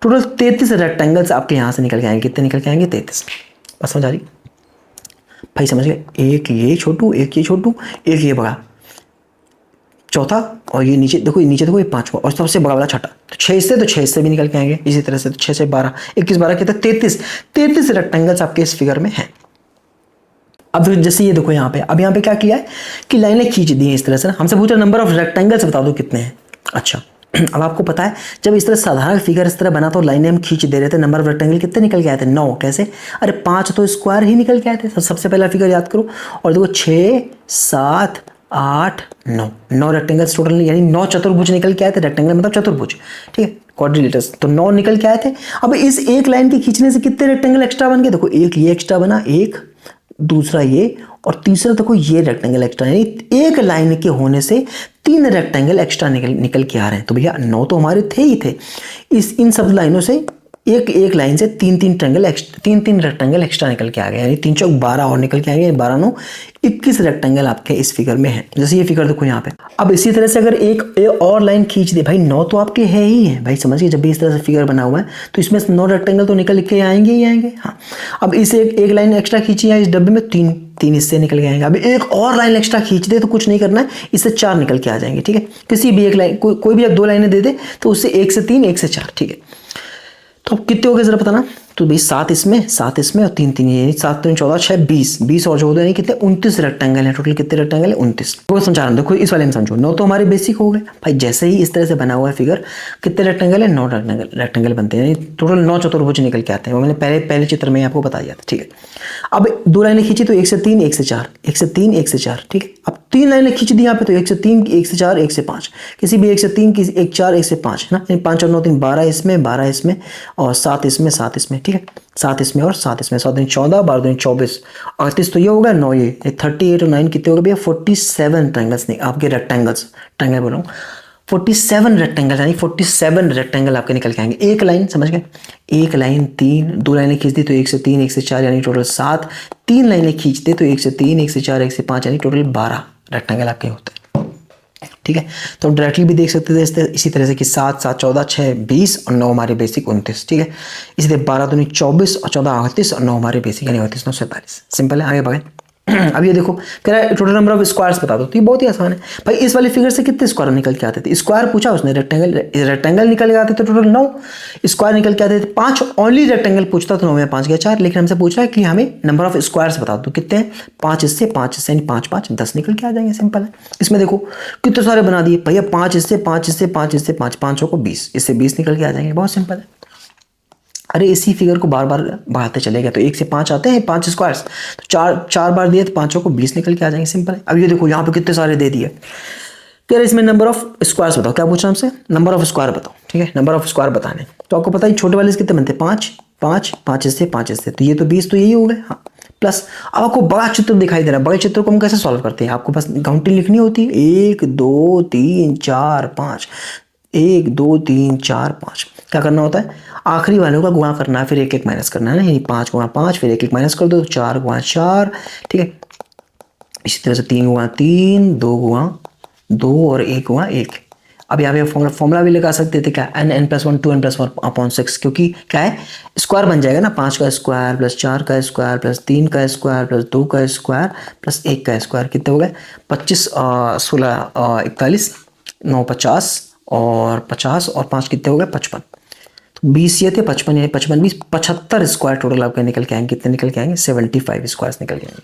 टोटल 33 रेक्टेंगल्स आपके यहाँ से निकल के आएंगे, कितने निकल के आएंगे 33। बस समझ आ रही भाई, समझ गए। एक ये छोटू, एक ये छोटू, एक ये बड़ा चौथा, और ये नीचे देखो, नीचे देखो ये 5वां और सबसे बड़ा वाला छठा। तो 6 इससे तो 6 इससे भी निकल के आएंगे, इसी तरह से तो 6 से 12, 21 12 कितने 33 रेक्टेंगल्स आपके इस फिगर में हैं। अब जैसे ये देखो यहाँ पे, अब यहाँ पे क्या किया है कि लाइनें खींच दी हैं इस तरह से ना। हमसे पूछा नंबर ऑफ रेक्टेंगल्स बता दो कितने हैं। अच्छा अब आपको पता है जब इस तरह साधारण फिगर इस तरह बना तो लाइनें हम खींच दे रहे थे, नंबर ऑफ रेक्टेंगल कितने निकल के आए थे 9। कैसे, अरे 5 तो स्क्वायर ही निकल के आए थे। सबसे पहला फिगर याद करो और देखो 6 7 8 9, 9 रेक्टेंगल्स टोटल, यानी 9 चतुर्भुज निकल के आए थे। रेक्टेंगल मतलब चतुर्भुज, ठीक है, क्वाड्रिलेटरस, तो 9 निकल के आए थे। अब इस एक लाइन के खींचने से कितने रेक्टेंगल एक्स्ट्रा बन गए, देखो एक ये एक्स्ट्रा बना, एक दूसरा ये, और तीसरा देखो ये रेक्टेंगल एक्स्ट्रा, यानी एक लाइन के होने से 3 रेक्टेंगल एक्स्ट्रा निकल के आ रहे हैं। तो भैया 9 तो हमारे थे ही थे, इन सब लाइनों से एक लाइन से 3 रेक्टेंगल एक्स्ट्रा निकल के आ गए, यानी 3 चौक 12 और निकल के आएंगे, 12 9 21 रेक्टेंगल आपके इस फिगर में है। जैसे ये फिगर देखो यहाँ पे। अब इसी तरह से अगर एक और लाइन खींच दे भाई, 9 तो आपके है ही है भाई, समझिए जब भी इस तरह से फिगर बना हुआ है तो इसमें 9 रेक्टेंगल तो निकल के आएंगे ही आएंगे। हाँ, अब इसे एक लाइन एक्स्ट्रा खींची है इस डब्बे में, 3 इससे निकल के आएंगे। अब एक और लाइन एक्स्ट्रा खींच दे तो कुछ नहीं करना है, इससे 4 निकल के आ जाएंगे, ठीक है। किसी भी एक लाइन, कोई भी 2 लाइनें दे दे तो उससे 1 से 3 1 से 4, ठीक है। तो कितने हो गए जरा बताना, तो भाई 7 इसमें और 3 3 ये 7 3 14 6 20 और 14 यानी कितने 29 रेक्टेंगल है। टोटल कितने रेक्टेंगल है 29। वो समझा रहा हूँ, देखो इस वाले में समझो। 9 तो हमारे बेसिक हो गए भाई, जैसे ही इस तरह से बना हुआ है फिगर, कितने रेक्टेंगल है 9 रेक्टेंगल बनते हैं, यानी टोटल 9 चतुर्भुज निकल के आते हैं। वो मैंने पहले चित्र में आपको बता दिया था, ठीक है। अब 2 लाइनें खींची तो 1 से 3 1 से 4, 1 से 3 1 से 4, ठीक है। अब 3 लाइनें खींच दी यहाँ पे तो 1 से 3 1 से 4 1 से 5, किसी भी 1 से 3 किसी 1 4 1 से 5 है ना, 5 और 9 3 12 इसमें 12 इसमें और 7 इसमें 7 इसमें, ठीक है। 7 इसमें और 7 इसमें, 7 दिन 14 12 दिन 24 38 तो ये होगा 9 ये 38 और 9 कितने हो गए भैया 47 ट्रायंगल्स नहीं आपके ट्रायंगल बोल रहा हूँ 47 रेक्टेंगल, यानी 47 रेक्टेंगल आपके निकल के आएंगे। एक लाइन समझ गए, एक लाइन 3, 2 लाइनें खींच दी तो 1 से 3 1 से 4 यानी टोटल 7, 3 लाइनें खींचते तो 1 से 3 1 से 4 1 से 5 यानी टोटल 12 रेक्टेंगल आपके होते हैं, ठीक है। तो हम डायरेक्टली भी देख सकते थे इसी तरह से कि 7 7 14 6 20 और 9 हमारे बेसिक 29, ठीक है। इसी तरह 12 दूनी 24 और 14 38 और 9 हमारे बेसिक यानी 38 9 47। सिंपल है, आगे बढ़े। अब ये देखो कह रहा है टोटल नंबर ऑफ स्क्वायर्स बता दो, तो ये बहुत ही आसान है भाई। इस वाले फिगर से कितने स्क्वायर निकल के आते थे, स्क्वायर पूछा उसने, रेक्टेंगल निकल के आते थे टोटल 9, स्क्वायर निकल के आते थे 5, ओनली रेक्टेंगल पूछता तो 9 में 5 गया 4, लेकिन हमसे पूछ रहा है कि हमें नंबर ऑफ स्क्वायर्स बता दो कितने हैं, 5 इससे यानी 5 5 10 निकल के आ जाएंगे। सिंपल है। इसमें देखो कितने सारे बना दिए भैया, 5 इससे 5 को 20, इससे 20 निकल के आ जाएंगे, बहुत सिंपल है। अरे इसी फिगर को बार बार बढ़ाते चले गए तो 1 से 5 आते हैं 5 स्क्वायर्स, तो 4 बार दिए तो 5 को 20 निकल के आ जाएंगे। सिंपल है। अब ये देखो यहाँ पे कितने सारे दे दिए, कह रहे इसमें नंबर ऑफ स्क्वायर्स बताओ, क्या पूछा हमसे नंबर ऑफ स्क्वायर बताओ, ठीक है। नंबर ऑफ स्क्वायर बताने तो आपको पता है छोटे वाले से कितने बनते हैं 5 5 5 इससे 5 इससे, तो ये तो 20 तो यही हो गए। हाँ प्लस अब आपको बड़ा चित्र दिखाई दे रहा है, बड़े चित्र को हम कैसे सॉल्व करते हैं, आपको बस काउंटिंग लिखनी होती है 1 2 3 4 5, 1 2 3 4 5, क्या करना होता है आखिरी वालों का गुणा करना है, फिर 1 1 माइनस करना है ना, यानी 5 गुणा 5 फिर 1 1 माइनस कर दो तो 4 गुणा 4, ठीक है। इसी तरह से 3 गुणा 3 2 गुणा 2 और 1 गुणा 1। अब यहाँ पे फॉर्मूला भी लगा सकते थे क्या n+1 2n+1 अपॉन 6, क्योंकि क्या है स्क्वायर बन जाएगा ना, 5 का स्क्वायर प्लस 4 का स्क्वायर प्लस 3 का स्क्वायर प्लस 2 का स्क्वायर प्लस 1 का स्क्वायर, कितने हो गए 25 16 41 9 50 और 50 और 5 कितने हो गए 55, तो 20 ये थे 55 यानी 55 20 75 स्क्वायर टोटल आपके निकल के आएंगे। कितने निकल के आएंगे 75 स्क्वायर्स निकल के आएंगे।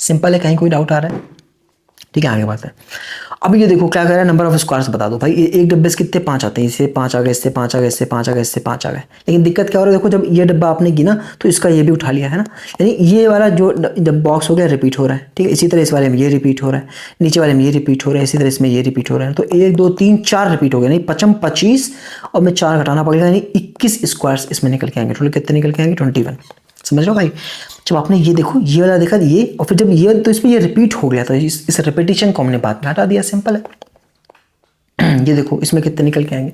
सिंपल है, कहीं कोई डाउट आ रहा है, ठीक है। आगे बात है। अब ये देखो क्या कह रहा है नंबर ऑफ स्क्वायर्स बता दो भाई, एक डब्बे से कितने 5 आते हैं, इससे 5 आ गए, इससे 5 आ गए, इससे 5 आ गए, इससे 5 आ गए, लेकिन दिक्कत क्या हो रहा है देखो जब ये डब्बा आपने गिना तो इसका ये भी उठा लिया है ना, यानी ये वाला जो जब बॉक्स हो गया रिपीट हो रहा है, ठीक है। इसी तरह इस वाले में ये रिपीट हो रहा है, नीचे वाले में ये रिपीट हो रहा है, इसी तरह इसमें ये रिपीट हो रहा है, तो 1 2 3 4 रिपीट हो गया, नहीं 25 और मैं 4 घटाना पड़ेगा, यानी 21 स्क्वायर्स इसमें निकल के आएंगे। टोटल कितने निकल के आएंगे 21। समझ लो भाई, जब आपने ये देखो ये वाला देखा ये, और फिर जब ये तो इसमें ये रिपीट हो गया तो इस रिपीटिशन को हमने बाद में हटा दिया। सिंपल है। ये देखो इसमें कितने निकल के आएंगे।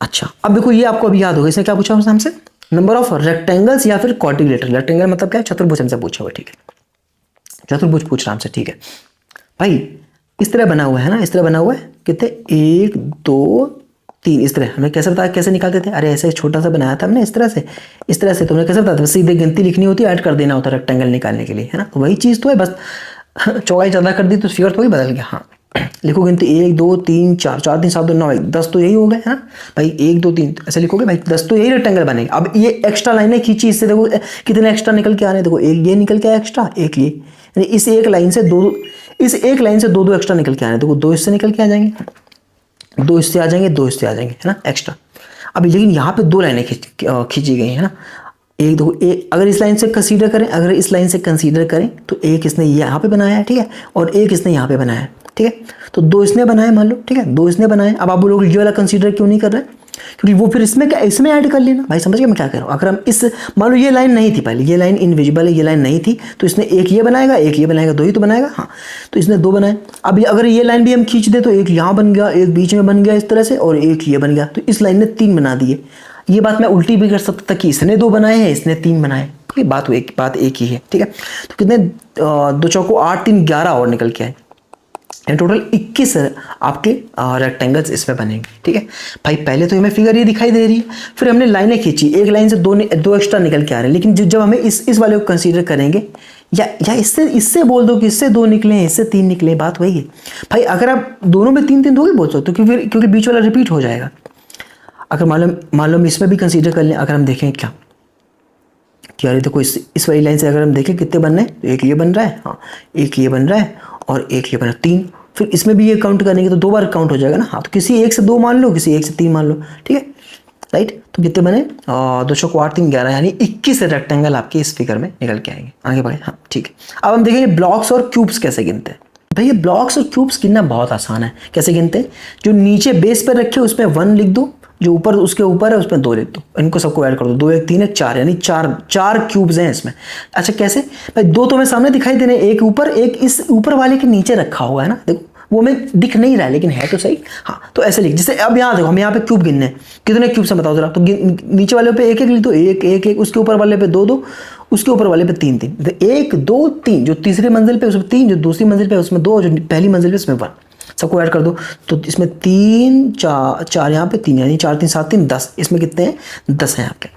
अच्छा अब देखो ये आपको अभी याद होगा, इसने क्या पूछा हमसे नंबर ऑफ रेक्टेंगल्स या फिर क्वाड्रिलेटरल। रेक्टेंगल मतलब क्या है, चतुर्भुज हमसे पूछा हुआ, ठीक है, चतुर्भुज पूछ रहा हमसे, ठीक है भाई। इस तरह बना हुआ है ना, इस तरह बना हुआ है, कितने 1 2 3, इस तरह। हमें कैसे बताया, कैसे निकालते थे, अरे ऐसे छोटा सा बनाया था हमने इस तरह से, इस तरह से। तो हमें कैसे बताते, सीधे गिनती लिखनी होती है, ऐड कर देना होता है रेक्टेंगल निकालने के लिए, है ना। तो वही चीज़ तो है, बस चौड़ाई ज़्यादा कर दी तो फिगर तो ही बदल गया। हाँ लिखो गिनती 1 2 3 4, 4 3 7 2 9 1 10, तो यही हो गया है ना भाई। 1 2 3 ऐसे लिखोगे भाई, 10 तो यही रेक्टेंगल बनेगा। अब ये एक्स्ट्रा लाइनें खींची, इससे देखो कितने एक्स्ट्रा निकल के आ रहे हैं। देखो एक ये निकल के आया एक्स्ट्रा, एक ये, यानी इस एक लाइन से दो, इस एक लाइन से दो दो एक्स्ट्रा निकल के आ रहे हैं। देखो 2 इससे निकल के आ जाएंगे, 2 इससे आ जाएंगे, 2 इससे आ जाएंगे, है ना एक्स्ट्रा। अब लेकिन यहाँ पे 2 लाइनें खींची गई है ना। एक देखो, एक अगर इस लाइन से कंसीडर करें, अगर इस लाइन से कंसीडर करें तो एक इसने यहाँ पे बनाया है, ठीक है, और एक इसने यहाँ पे बनाया है, ठीक है। तो 2 इसने बनाए मान लो, ठीक है, 2 इसने बनाए। अब आप लोग ये वाला कंसीडर क्यों नहीं कर रहे हैं, क्योंकि वो फिर इसमें क्या, इसमें ऐड कर लेना भाई। समझ गए मैं क्या कह रहा हूँ। अगर हम इस, मान लो ये लाइन नहीं थी पहले, ये लाइन इनविजिबल है, ये लाइन नहीं थी, तो इसने एक ये बनाएगा, एक ये बनाएगा, 2 ही तो बनाएगा। हाँ तो इसने 2 बनाए। अब अगर ये लाइन भी हम खींच दे तो एक यहाँ बन गया, एक बीच में बन गया इस तरह से, और एक ये बन गया। तो इस लाइन ने 3 बना दिए। ये बात मैं उल्टी भी कर सकता था कि इसने 2 बनाए हैं, इसने 3 बनाए, ये बात एक ही है, ठीक है। तो कितने 2 चौको 8 3 11 और निकल के आए, टोटल 21 आपके रेक्टेंगल्स इसमें बनेंगे, ठीक है भाई। पहले तो हमें फिगर ये दिखाई दे रही है, फिर हमने लाइनें खींची, एक लाइन से दो एक्स्ट्रा निकल के आ रहे हैं। लेकिन जब हमें इस वाले को कंसीडर करेंगे, या इससे बोल दो कि इससे 2 निकले हैं, इससे 3 निकले, बात वही है भाई। अगर आप दोनों में 3 3 2 ही बोल सकते हो, क्योंकि बीच वाला रिपीट हो जाएगा। अगर मान लो हम इसमें भी कंसीडर कर लें, अगर हम देखें क्या कि यार देखो इस वाली लाइन से अगर हम देखें कितने बन रहे हैं, तो एक ये बन रहा है, हाँ एक ये बन रहा है, और एक ये बन रहा है, 3। फिर इसमें भी ये काउंट करेंगे तो 2 बार काउंट हो जाएगा ना। हाँ तो किसी एक से 2 मान लो, किसी एक से 3 मान लो, ठीक है राइट। तो कितने बने 2 चौको 8 3 11, यानी 21 रेक्टेंगल आपके इस फिगर में निकल के आएंगे। आगे बढ़े, हाँ ठीक है। अब हम देखेंगे ब्लॉक्स और क्यूब्स कैसे गिनते हैं। भैया ब्लॉक्स और क्यूब्स गिनना बहुत आसान है। कैसे गिनते हैं, जो नीचे बेस पर रखे उसमें 1 लिख दो, जो ऊपर उसके ऊपर है उसमें 2 लिख दो, इनको सबको ऐड कर दो, 2 1 3 है 4, यानी 4 क्यूब्स हैं इसमें। अच्छा कैसे भाई, 2 तो हमें सामने दिखाई दे रहे हैं, एक ऊपर, एक इस ऊपर वाले के नीचे रखा हुआ है ना, देखो वो हमें दिख नहीं रहा है लेकिन है तो सही। हाँ तो ऐसे लिख, जैसे अब यहाँ देखो, हम यहाँ पे क्यूब गिनने हैं, कितने क्यूब्स हैं बताओ जरा। तो नीचे वाले पे एक एक लिख दो, एक एक एक, उसके ऊपर वाले पे 2 2, उसके ऊपर वाले पे 3 3, 1 2 3, जो तीसरी मंजिल पे उसमें 3, जो दूसरी मंजिल पे उसमें 2, जो पहली मंजिल पे उसमें 1, सबको ऐड कर दो। तो इसमें 3 4 यहाँ पे 3, यानी 4 3 7 3 10, इसमें कितने हैं 10 हैं आपके,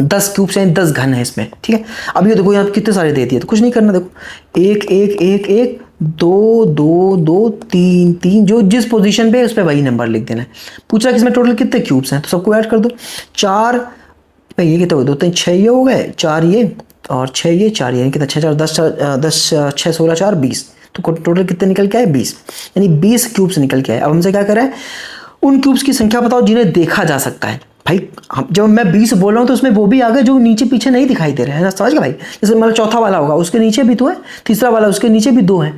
10 क्यूब्स हैं, 10 घन है इसमें, ठीक है। अब ये देखो यहाँ पे कितने सारे दे दिए, तो कुछ नहीं करना, देखो 1 1 1 1 2 2 2 3 3, जो जिस पोजीशन पे है उस पर वही नंबर लिख देना है। पूछा कि इसमें टोटल कितने क्यूब्स हैं, तो सबको ऐड कर दो। 4 ये कितने हो गए, 2 3 6 ये हो गए, 4 ये और 6 ये, 4 ये, कितना 6 4 10 6 16 4 20, तो टोटल कितने निकल के आए 20, यानी 20 क्यूब्स निकल के आए। अब हमसे क्या करें, उन क्यूब्स की संख्या बताओ जिन्हें देखा जा सकता है। भाई जब मैं 20 बोल रहा हूँ तो उसमें वो भी आ गए जो नीचे पीछे नहीं दिखाई दे रहे हैं ना, समझ गए भाई। जैसे मतलब चौथा वाला होगा उसके नीचे भी 2 है, तीसरा वाला उसके नीचे भी 2 है।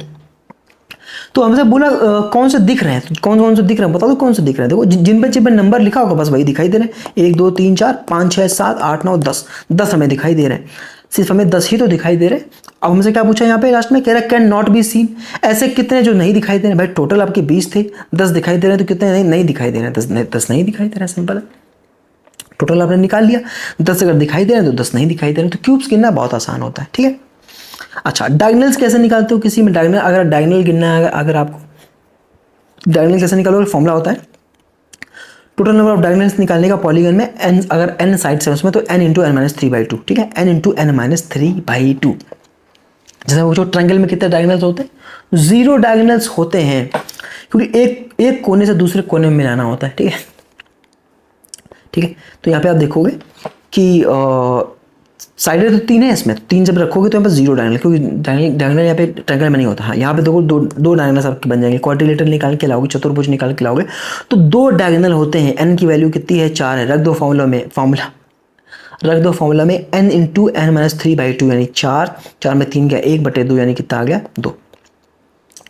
तो हमसे बोला कौन से दिख रहे हैं, कौन से दिख रहे हैं, बता दो कौन से दिख रहे हैं। देखो जिन पे नंबर लिखा होगा बस वही दिखाई दे रहे हैं। 1 2 3 4 5 6 7 8 9 10, 10 हमें दिखाई दे रहे हैं, सिर्फ हमें 10 ही तो दिखाई दे रहे हैं। अब हमसे क्या पूछा यहाँ पे लास्ट में, कह रहा है कैन नॉट बी सीन। ऐसे कितने जो नहीं दिखाई दे रहे हैं भाई, टोटल आपके 20 थे, 10 दिखाई दे रहे हैं, तो कितने नहीं दिखाई दे रहे हैं, 10 नहीं दिखाई दे रहे हैं, सिंपल है। टोटल आपने निकाल लिया, 10 अगर दिखाई दे रहे हैं तो 10 नहीं दिखाई दे रहे हैं। तो क्यूब्स गिनना बहुत आसान होता है, ठीक है। अच्छा डायगोनल्स कैसे निकालते हो किसी में, डायगोनल अगर डायगोनल गिनना है, अगर आपको डायगोनल कैसे निकालोगे, फॉर्मूला होता है टोटल नंबर ऑफ डायगोनल्स निकालने का पॉलीगन में n, अगर n साइड्स है उसमें तो n इंटू n माइनस 3/2, ठीक है, n इंटू n माइनस 3/2। जैसे वो जो ट्रायंगल में कितने डायगोनल्स होते हैं, 0 डायगोनल्स होते हैं, क्योंकि एक कोने से दूसरे कोने में मिलाना होता है, ठीक है ठीक है। तो यहाँ पे आप देखोगे कि साइडें तो 3 है इसमें, तो 3 जब रखोगे तो यहाँ पर 0 डायगोनल, क्योंकि डायगोनल यहाँ पे ट्रायंगल में नहीं होता। हाँ यहाँ पे देखो 2 डायगोनल्स आपके बन जाएंगे। क्वाड्रिलेटरल निकाल के लाओगे, चतुर्भुज निकाल के लाओगे तो 2 डायगोनल होते हैं। n की वैल्यू कितनी है 4 है, रख दो फॉर्मूला में n इंटू n माइनस 3/2, यानी 4 में 3 गया 1/2, यानी कितना आ गया 2।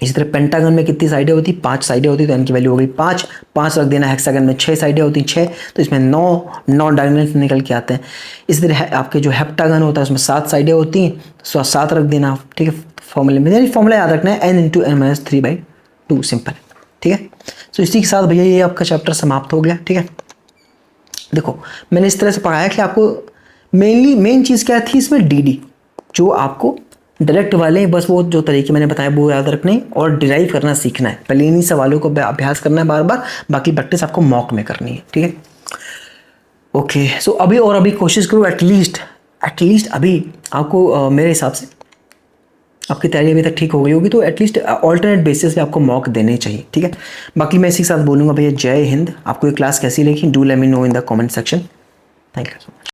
इसी तरह पेंटागन में कितनी साइडें होती, 5 साइडें होती, तो n की वैल्यू हो गई 5 रख देना। हेक्सागन में 6 साइडें होती, 6, तो इसमें 9 डायगोनल्स निकल के आते हैं। इसी तरह आपके जो हेप्टागन होता है उसमें 7 साइडें होती हैं, तो 7 रख देना, ठीक है। फॉर्मूले में यानी फॉर्मूला याद रखना है, n into n minus 3/2, simple है, ठीक है। तो इसी के साथ भैया ये आपका चैप्टर समाप्त हो गया, ठीक है। देखो मैंने इस तरह से पढ़ाया कि आपको मेन चीज़ क्या थी इसमें, डीडी, जो आपको डायरेक्ट वाले बस वो जो तरीके मैंने बताया वो याद रखने और डिराइव करना सीखना है। पहले इन्हीं सवालों को अभ्यास करना है बार बार, बाकी प्रैक्टिस आपको मॉक में करनी है, ठीक है। ओके सो अभी कोशिश करो एटलीस्ट अभी आपको मेरे हिसाब से आपकी तैयारी अभी तक ठीक हो गई होगी, तो एटलीस्ट ऑल्टरनेट बेसिस पे आपको मॉक देने चाहिए, ठीक है। बाकी मैं इसी के साथ बोलूँगा भैया जय हिंद। आपको ये क्लास कैसी लगी do let me know in the comment section. Thank you so much.